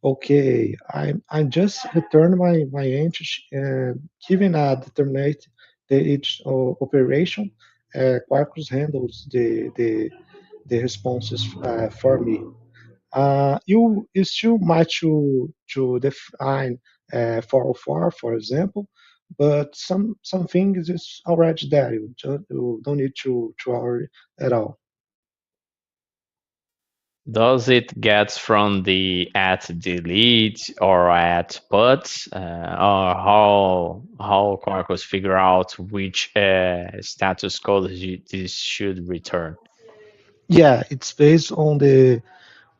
Okay, I'm just return my entity and given a determinate the each operation, Quarkus handles the responses for me. You still might to define 404, for example, but some things is already there. You don't need to worry at all. Does it get from the at delete or at put, or how Quarkus figure out which status code this should return? Yeah, it's based on the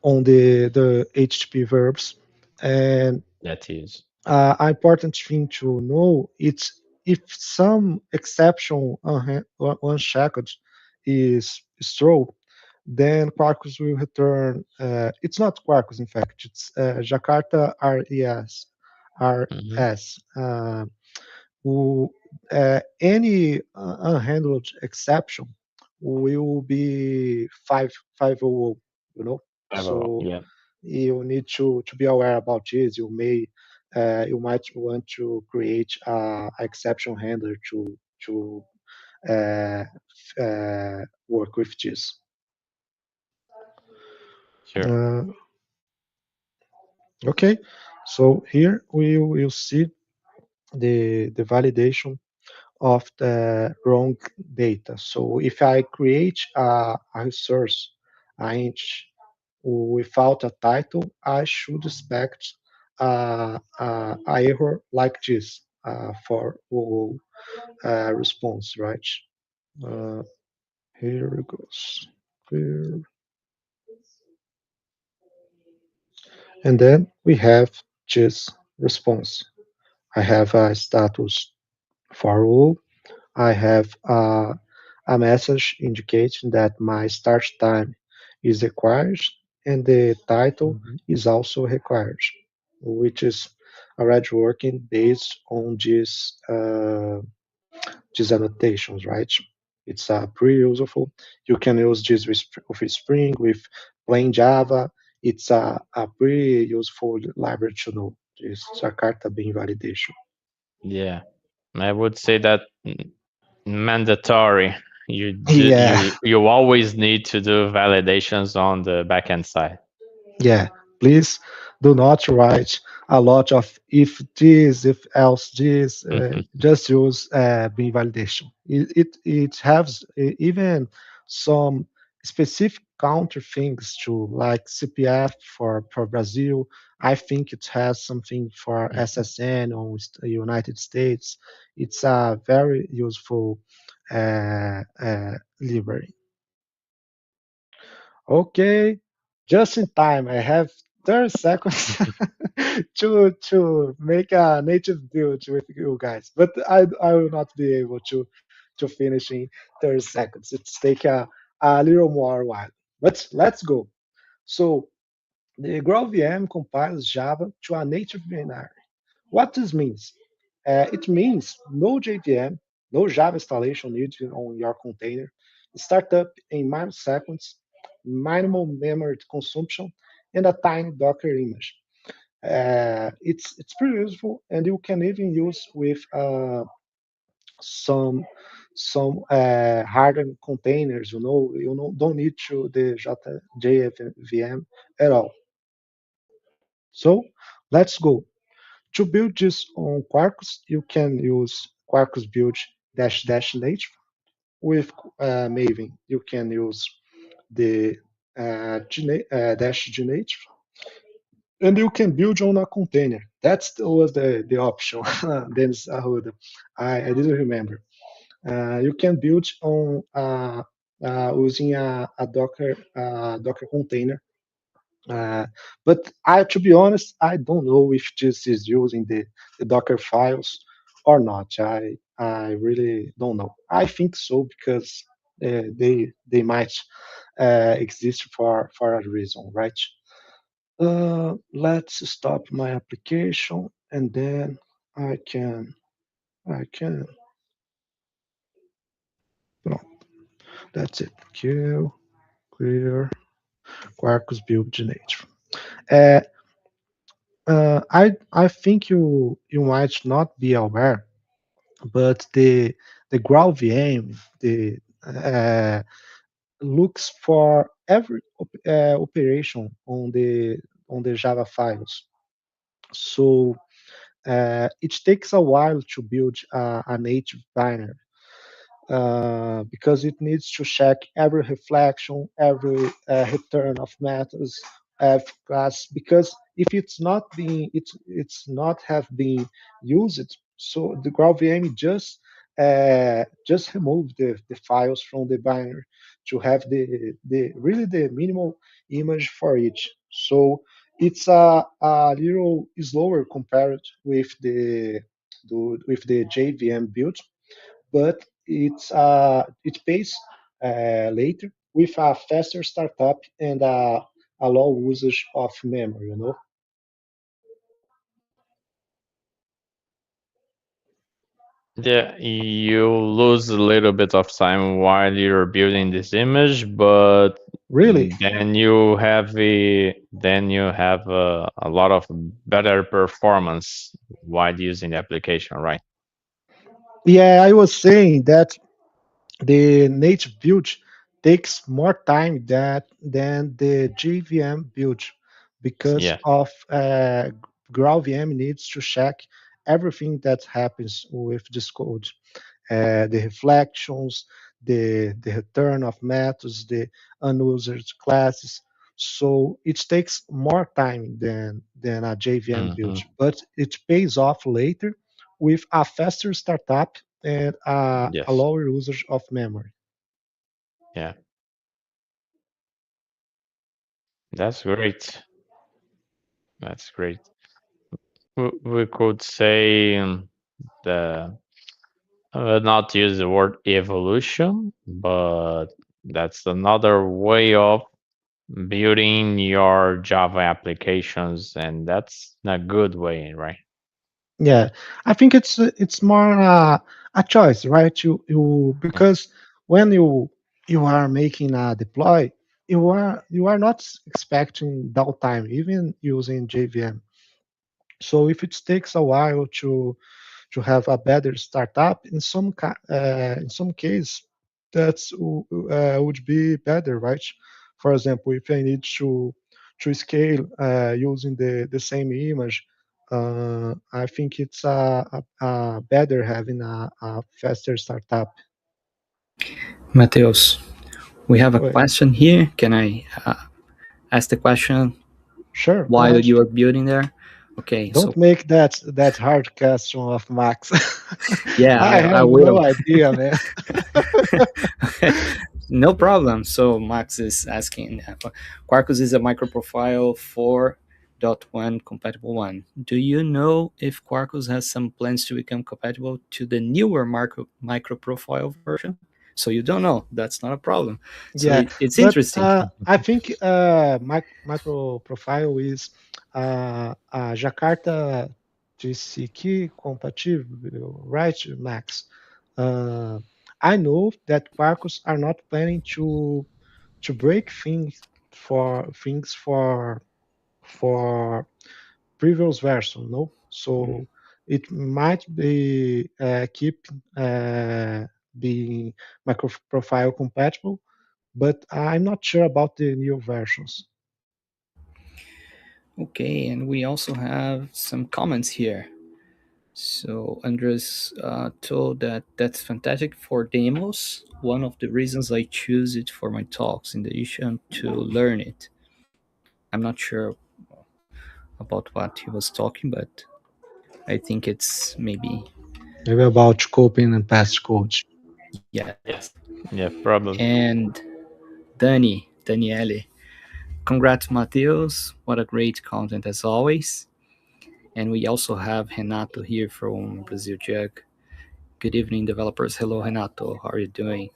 HTTP verbs, and That is. an important thing to know it's if some exception unchecked is thrown, then Quarkus will return. It's not Quarkus, in fact, it's Jakarta Mhm. RS. Who, any unhandled exception will be 500, you know. Overall, So yeah. you need to be aware about this. You might want to create a exception handler to uh, work with this. Sure. Uh, okay, so here we will see the validation of the wrong data. So if I create a resource, a inch, without a title, I should expect a error like this for Google response, right? Uh, here it goes. Here. And then we have this response. I have a status for all. I have a message indicating that my start time is required and the title Mhm. is also required, which is already working based on these annotations, right? It's pretty useful. You can use this with Spring, with plain Java. It's a pretty useful library to know. This Jakarta being validation. Yeah, I would say that mandatory. Yeah, You always need to do validations on the backend side. yeah, please do not write a lot of if this, if else this. Just use being validation. It has even some specific counter things to like CPF for Brazil. I think it has something for SSN on United States. It's a very useful library. Okay, just in time. I have 30 seconds to make a native build with you guys, but I will not be able to finish in 30 seconds. It's take a little more while. But let's go. So the GraalVM compiles Java to a native binary. What this means? It means no JVM, no Java installation needed on your container, startup in microseconds, minimal memory consumption, and a tiny Docker image. It's pretty useful, and you can even use with some some hardened containers. Don't need to the JVM at all. So let's go. To build this on Quarkus, you can use Quarkus build dash dash native with Maven. You can use the dash gnative, and you can build on a container. Was the option. Dennis Arruda. I didn't remember. You can build on using a Docker container. But to be honest, I don't know if this is using the Docker files or not. I really don't know. I think so because they might exist for a reason, right? Let's stop my application and then I can I can. Pronto, that's it. Q clear Quarkus build native. Uh, I think you might not be aware, but the GraalVM the looks for every operation on the Java files. So it takes a while to build a native binary because it needs to check every reflection, every return of methods, f class. Because if it's not have been used, so the GraalVM just remove the files from the binary to have the really the minimal image for each. So it's a little slower compared with the JVM build, but it pays later with a faster startup and a low usage of memory. Yeah, you lose a little bit of time while you're building this image, but Really? then you have a lot of better performance while using the application, right? Yeah, I was saying that the native build takes more time than the JVM build because Yeah. of GraalVM needs to check everything that happens with this code. The reflections, the return of methods, the unused classes. So it takes more time than a JVM build, Hmm. but it pays off later with a faster startup and a Yes. lower usage of memory. Yeah. That's great. That's great. We could say the not use the word evolution, but that's another way of building your Java applications, and that's a good way, right? Yeah, I think it's more a choice, right? You Yeah. because when you are making a deploy, you are not expecting downtime even using JVM. So if it takes a while to have a better startup, in some case, that's would be better, right? For example, if I need to scale using the same image, I think it's better having a faster startup. Mateus, we have a Wait, question here. Can I ask the question sure, go while ahead. you are building there? Okay, so Don't make that hard question of Max. yeah, I I have no will. idea, man. No problem. So Max is asking, Quarkus is a microprofile 4.1 compatible one. Do you know if Quarkus has some plans to become compatible to the newer microprofile version? So you don't know. That's not a problem. So Yeah, it's but interesting. I think micro profile is Jakarta GCK compatible, right, Max? Uh, I know that Quarkus are not planning to break things for previous version, no? So it might be keep being micro-profile compatible, but I'm not sure about the new versions. Okay, and we also have some comments here. So Andres told that that's fantastic for demos. One of the reasons I choose it for my talks, in addition to learn it. I'm not sure about what he was talking, but I think it's maybe Maybe about copying and past code. yes. Yes. Yeah, probably. And Daniele, congrats, Mateus. What a great content as always. And we also have Renato here from Brazil Jug. Good evening, developers. Hello, Renato. How are you doing?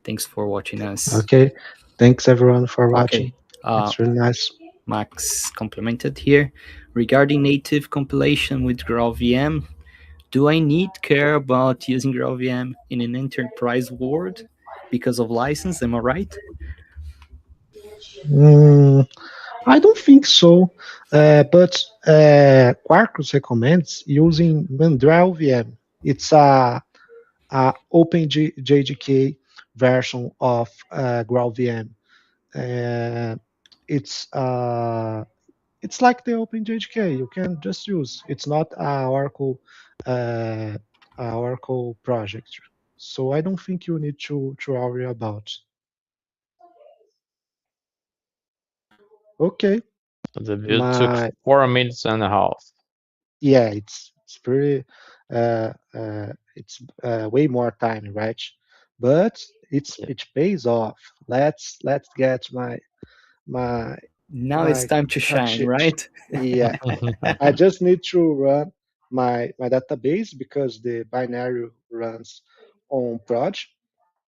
Thanks for watching us. Okay, thanks everyone for watching. Okay, uh, It's really nice. Max complimented here. Regarding native compilation with GraalVM, do I need care about using GraalVM in an enterprise world because of license? Am I right? Mm, I don't think so, but Quarkus recommends using Mandrel VM. It's a Open JDK version of GraalVM. Uh, it's uh, it's like the Open JDK. You can just use. It's not uh, a Oracle project, so I don't think you need to worry about. Okay, The build took my 4 minutes and a half. yeah, it's pretty it's way more time, right? But Yeah. it pays off. Let's get my Now it's my time to hot shine, sheet. right? Yeah, I just need to run my database because the binary runs on prod.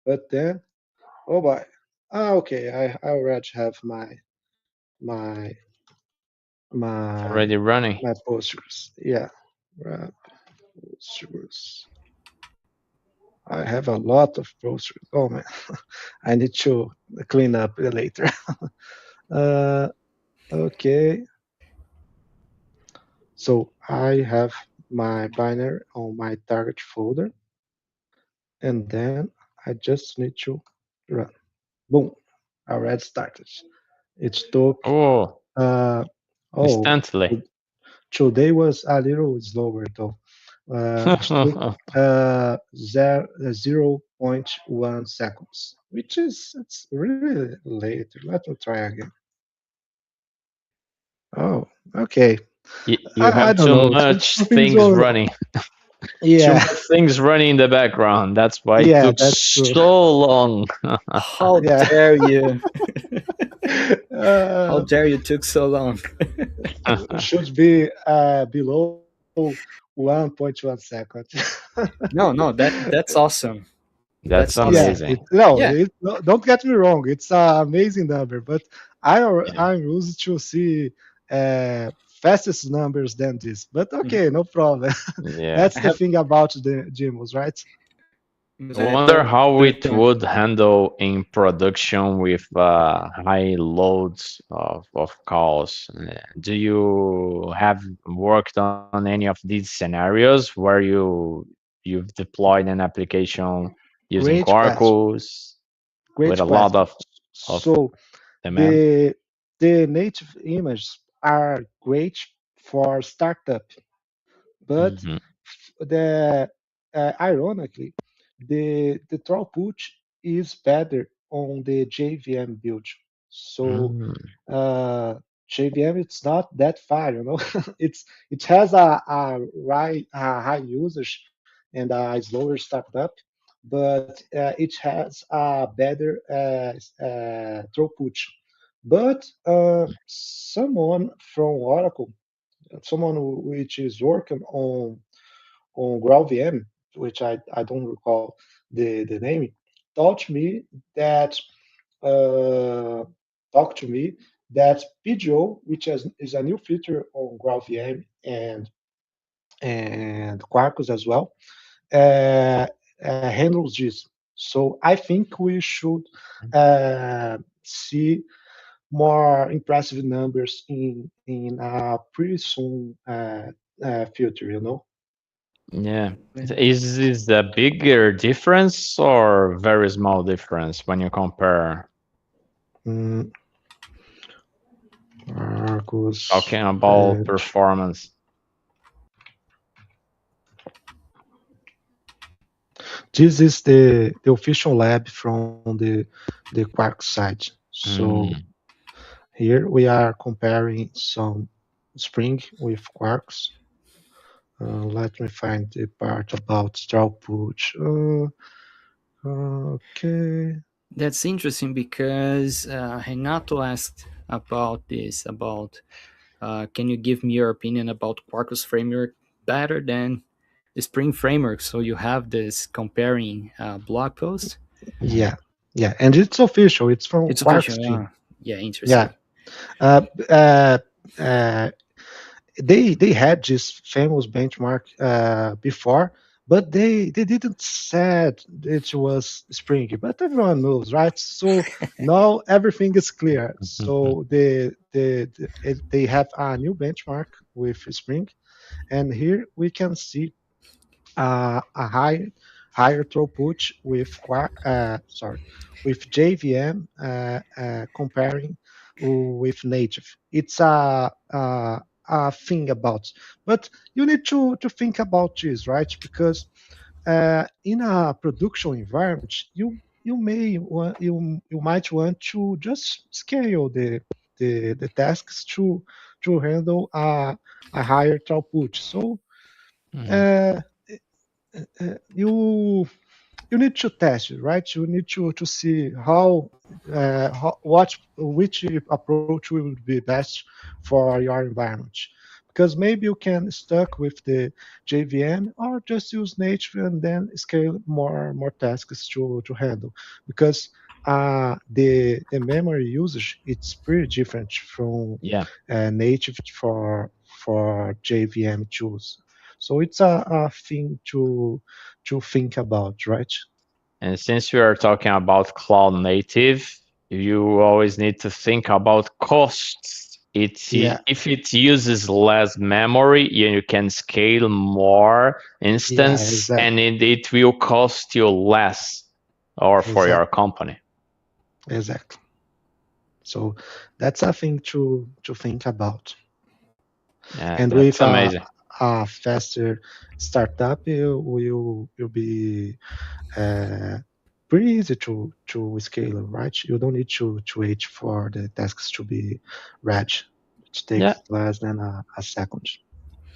But then, oh boy, okay, I already have my It's my already running. my posters. Yeah, right, posters. I have a lot of posters. Oh man, I need to clean up later. uh, okay, so I have my binary on my target folder, and then I just need to run. Boom, I already started. It took, Oh, uh, oh, instantly. today was a little slower though. It took 0.1 seconds, which is it's really late. Let me try again. Oh, okay. You I have don't too know. much Something's things going. running. Too Yeah, much things running in the background. That's why it yeah, took that's true. so long. How Yeah. dare you? How uh, dare you took so long? should be below 1.1 second. No, that's awesome. That's That's Yeah, awesome. amazing. Yeah, no, don't get me wrong. It's an amazing number, but Yeah. I'm used to see fastest numbers than this. But mhm. okay, no problem. Yeah. That's I the have, thing about the Gmos, right? but I I have wonder one how other it thing. would handle in production with high loads of calls. Do you have worked on any of these scenarios where you've deployed an application using Great question. Quarkus with Great a lot question. of So demand? the native images are great for startup, but Hmm. the ironically, the throughput is better on the JVM build. So Mm, uh, JVM it's not that far, you know. It has a high usage and a slower startup, but it has a better throughput. But someone from Oracle, someone which is working on GraalVM, which I don't recall the name, taught me that uh, talked to me that PGO, which is a new feature on GraalVM and Quarkus as well, uh, handles this. So I think we should see more impressive numbers in pretty soon future. You know. Yeah. Yeah. Is this a bigger difference or very small difference when you compare Mm, Quarkus. talking about performance? This is the official lab from the Quark side. So Mm, here we are comparing some Spring with Quarks. Let me find the part about throughput. Okay. That's interesting because Renato asked about this. About can you give me your opinion about Quarkus framework better than the Spring framework? So you have this comparing blog post. Yeah, yeah, and it's official. It's from It's Quark's official. team. Yeah, Yeah. interesting. Uh, uh, uh, they had this famous benchmark before, but they didn't said it was Spring. But everyone knows, right? So now everything is clear. So they have a new benchmark with Spring, and here we can see a higher throughput with with JVM comparing with native. It's a thing about, but you need to think about this, right? Because in a production environment, you might want to just scale the tasks to handle a higher throughput. So mm, uh, you need to test it, right? You need to see how what which approach will be best for your environment. Because maybe you can stuck with the JVM or just use native and then scale more tasks to handle. Because the memory usage it's pretty different from yeah. native for JVM tools. So it's a thing to think about, right? And since we are talking about cloud native, you always need to think about costs. Yeah, If it uses less memory, you can scale more yeah, instance and exactly, it will cost you less or for your exactly, company. exactly. So that's a thing to think about. Yeah, And that's with amazing. a faster startup, you'll be uh, pretty easy to scale, right? You don't need to wait for the tasks to be ready. It Yeah. takes less than a second.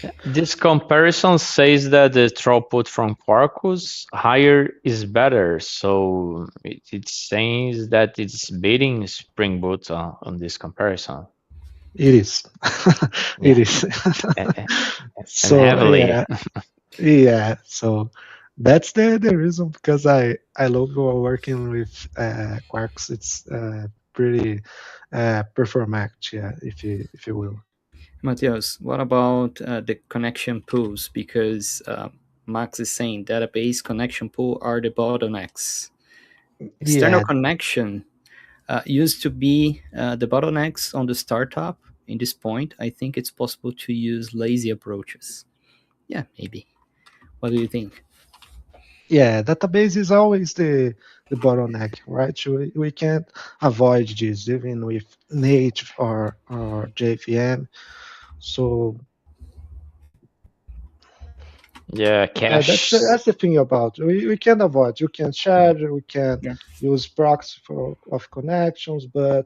Yeah. This comparison says that the throughput from Quarkus higher is better. So it says that it's beating Spring Boot on this comparison. It is. It Yeah, is. a- a- and So heavily. yeah, yeah. So that's the reason because I love working with Quarks. It's pretty performant, yeah, if you will. Matheus, what about the connection pools? Because Max is saying database connection pool are the bottlenecks. External Yeah, connection used to be the bottlenecks on the startup. In this point, I think it's possible to use lazy approaches. Yeah, maybe. What do you think? yeah. Database is always the bottleneck, right? We can't avoid this even with native or JVM. So Yeah, cache. that's the thing about we can avoid. You can share, we can Yeah. use proxy for of connections, but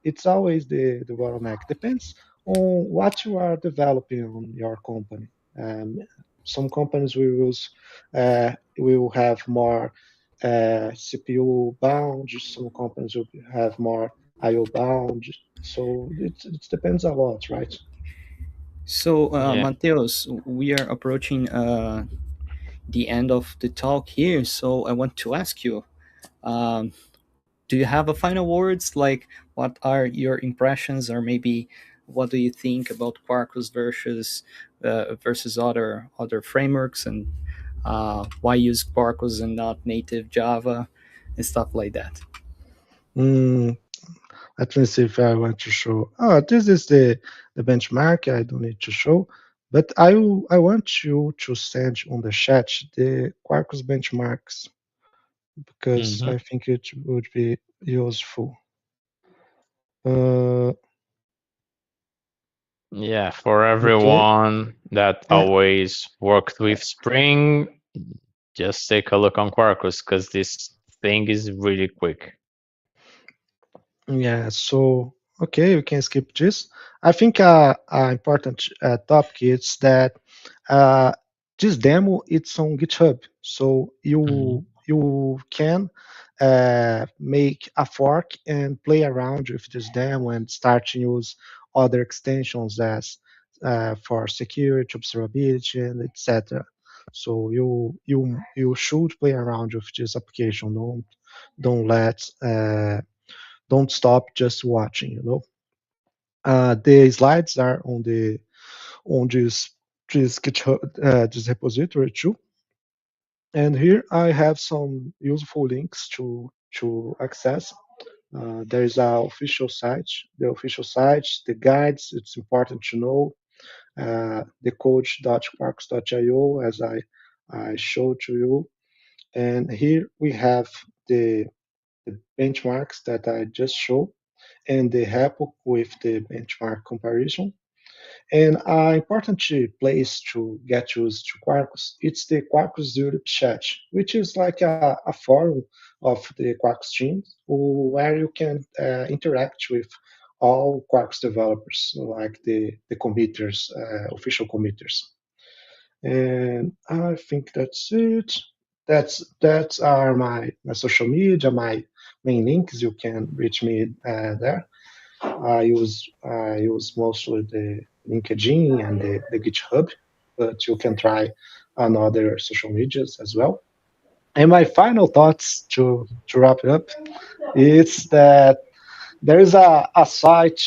it's always the bottleneck. Depends on what you are developing on your company. Um, some companies will have more CPU bound. Some companies will have more IO bound. So it depends a lot, right? So, Yeah. Mateus, we are approaching the end of the talk here. So, I want to ask you, um, do you have a final words? Like, what are your impressions, or maybe what do you think about Quarkus versus other frameworks, and why use Quarkus and not native Java and stuff like that? Mm, Let me see if I want to show. Oh, this is the benchmark. I don't need to show, But I want you to send on the chat the Quarkus benchmarks because Hmm. I think it would be useful. Uh, Yeah, for okay. everyone that Uh, always worked with Spring, just take a look on Quarkus because this thing is really quick. Yeah, so okay, we can skip this. I think important topic is that uh, this demo it's on GitHub, so Mhm. you can make a fork and play around with this demo and start to use other extensions as for security, observability, and etc. So you should play around with this application. Don't let don't stop just watching. The slides are on this GitHub this repository too. And here I have some useful links to access. There is our official site, the official site, the guides. It's important to know the coach.quarks.io as I showed to you. And here we have the benchmarks that I just showed and the repo with the benchmark comparison. And an important place to get used to Quarkus, it's the Quarkus Europe chat, which is like a forum of the Quarkus team where you can interact with all Quarkus developers, like the committers, official committers. And I think that's it. That's are my social media, my main links. You can reach me there. I use mostly the LinkedIn and the GitHub, but you can try another social medias as well. And my final thoughts to wrap it up is that there is a site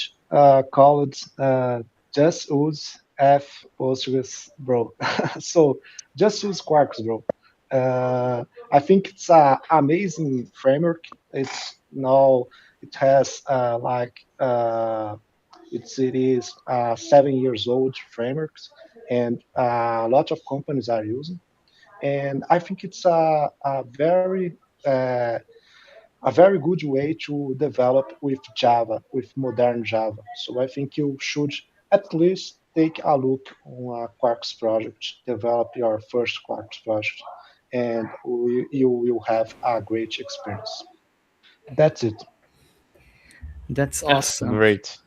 called Just Use F Postgres Bro. So just use Quarks, bro. I think it's an amazing framework. It's now it has it is 7 years old frameworks, and a lot of companies are using. And I think it's uh, a very good way to develop with Java, with modern Java. So I think you should at least take a look on a Quarks project, develop your first Quarks project, and you will have a great experience. That's it. That's Yes, awesome. great.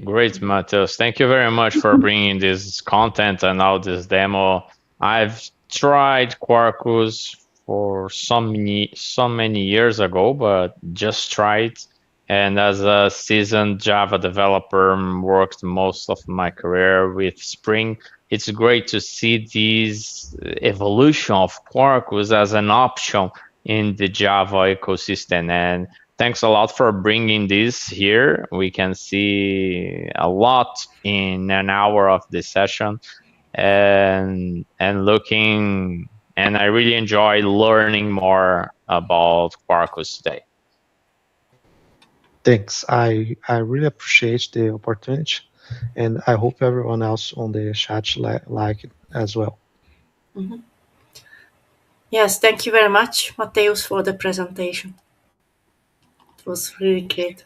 Great, Matheus. Thank you very much for bringing this content and now this demo. I've tried Quarkus for so many years ago, but just tried. And as a seasoned Java developer, worked most of my career with Spring. It's great to see this evolution of Quarkus as an option in the Java ecosystem. And thanks a lot for bringing this here. We can see a lot in an hour of this session, and looking, and I really enjoy learning more about Quarkus today. Thanks. I really appreciate the opportunity, and I hope everyone else on the chat like it as well. Mhm. Yes, thank you very much, Mateus, for the presentation. It was really great.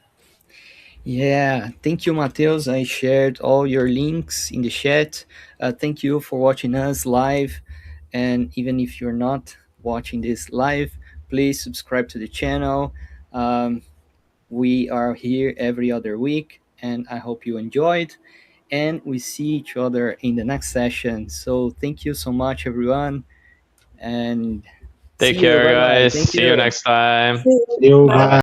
Yeah, thank you, Mateus. I shared all your links in the chat. Thank you for watching us live. And even if you're not watching this live, please subscribe to the channel. Um, we are here every other week, and I hope you enjoyed. And we see each other in the next session. So thank you so much, everyone. And see Take you. care, Bye bye. guys. Thank See you you. next time. See you. See you. Bye Bye. bye.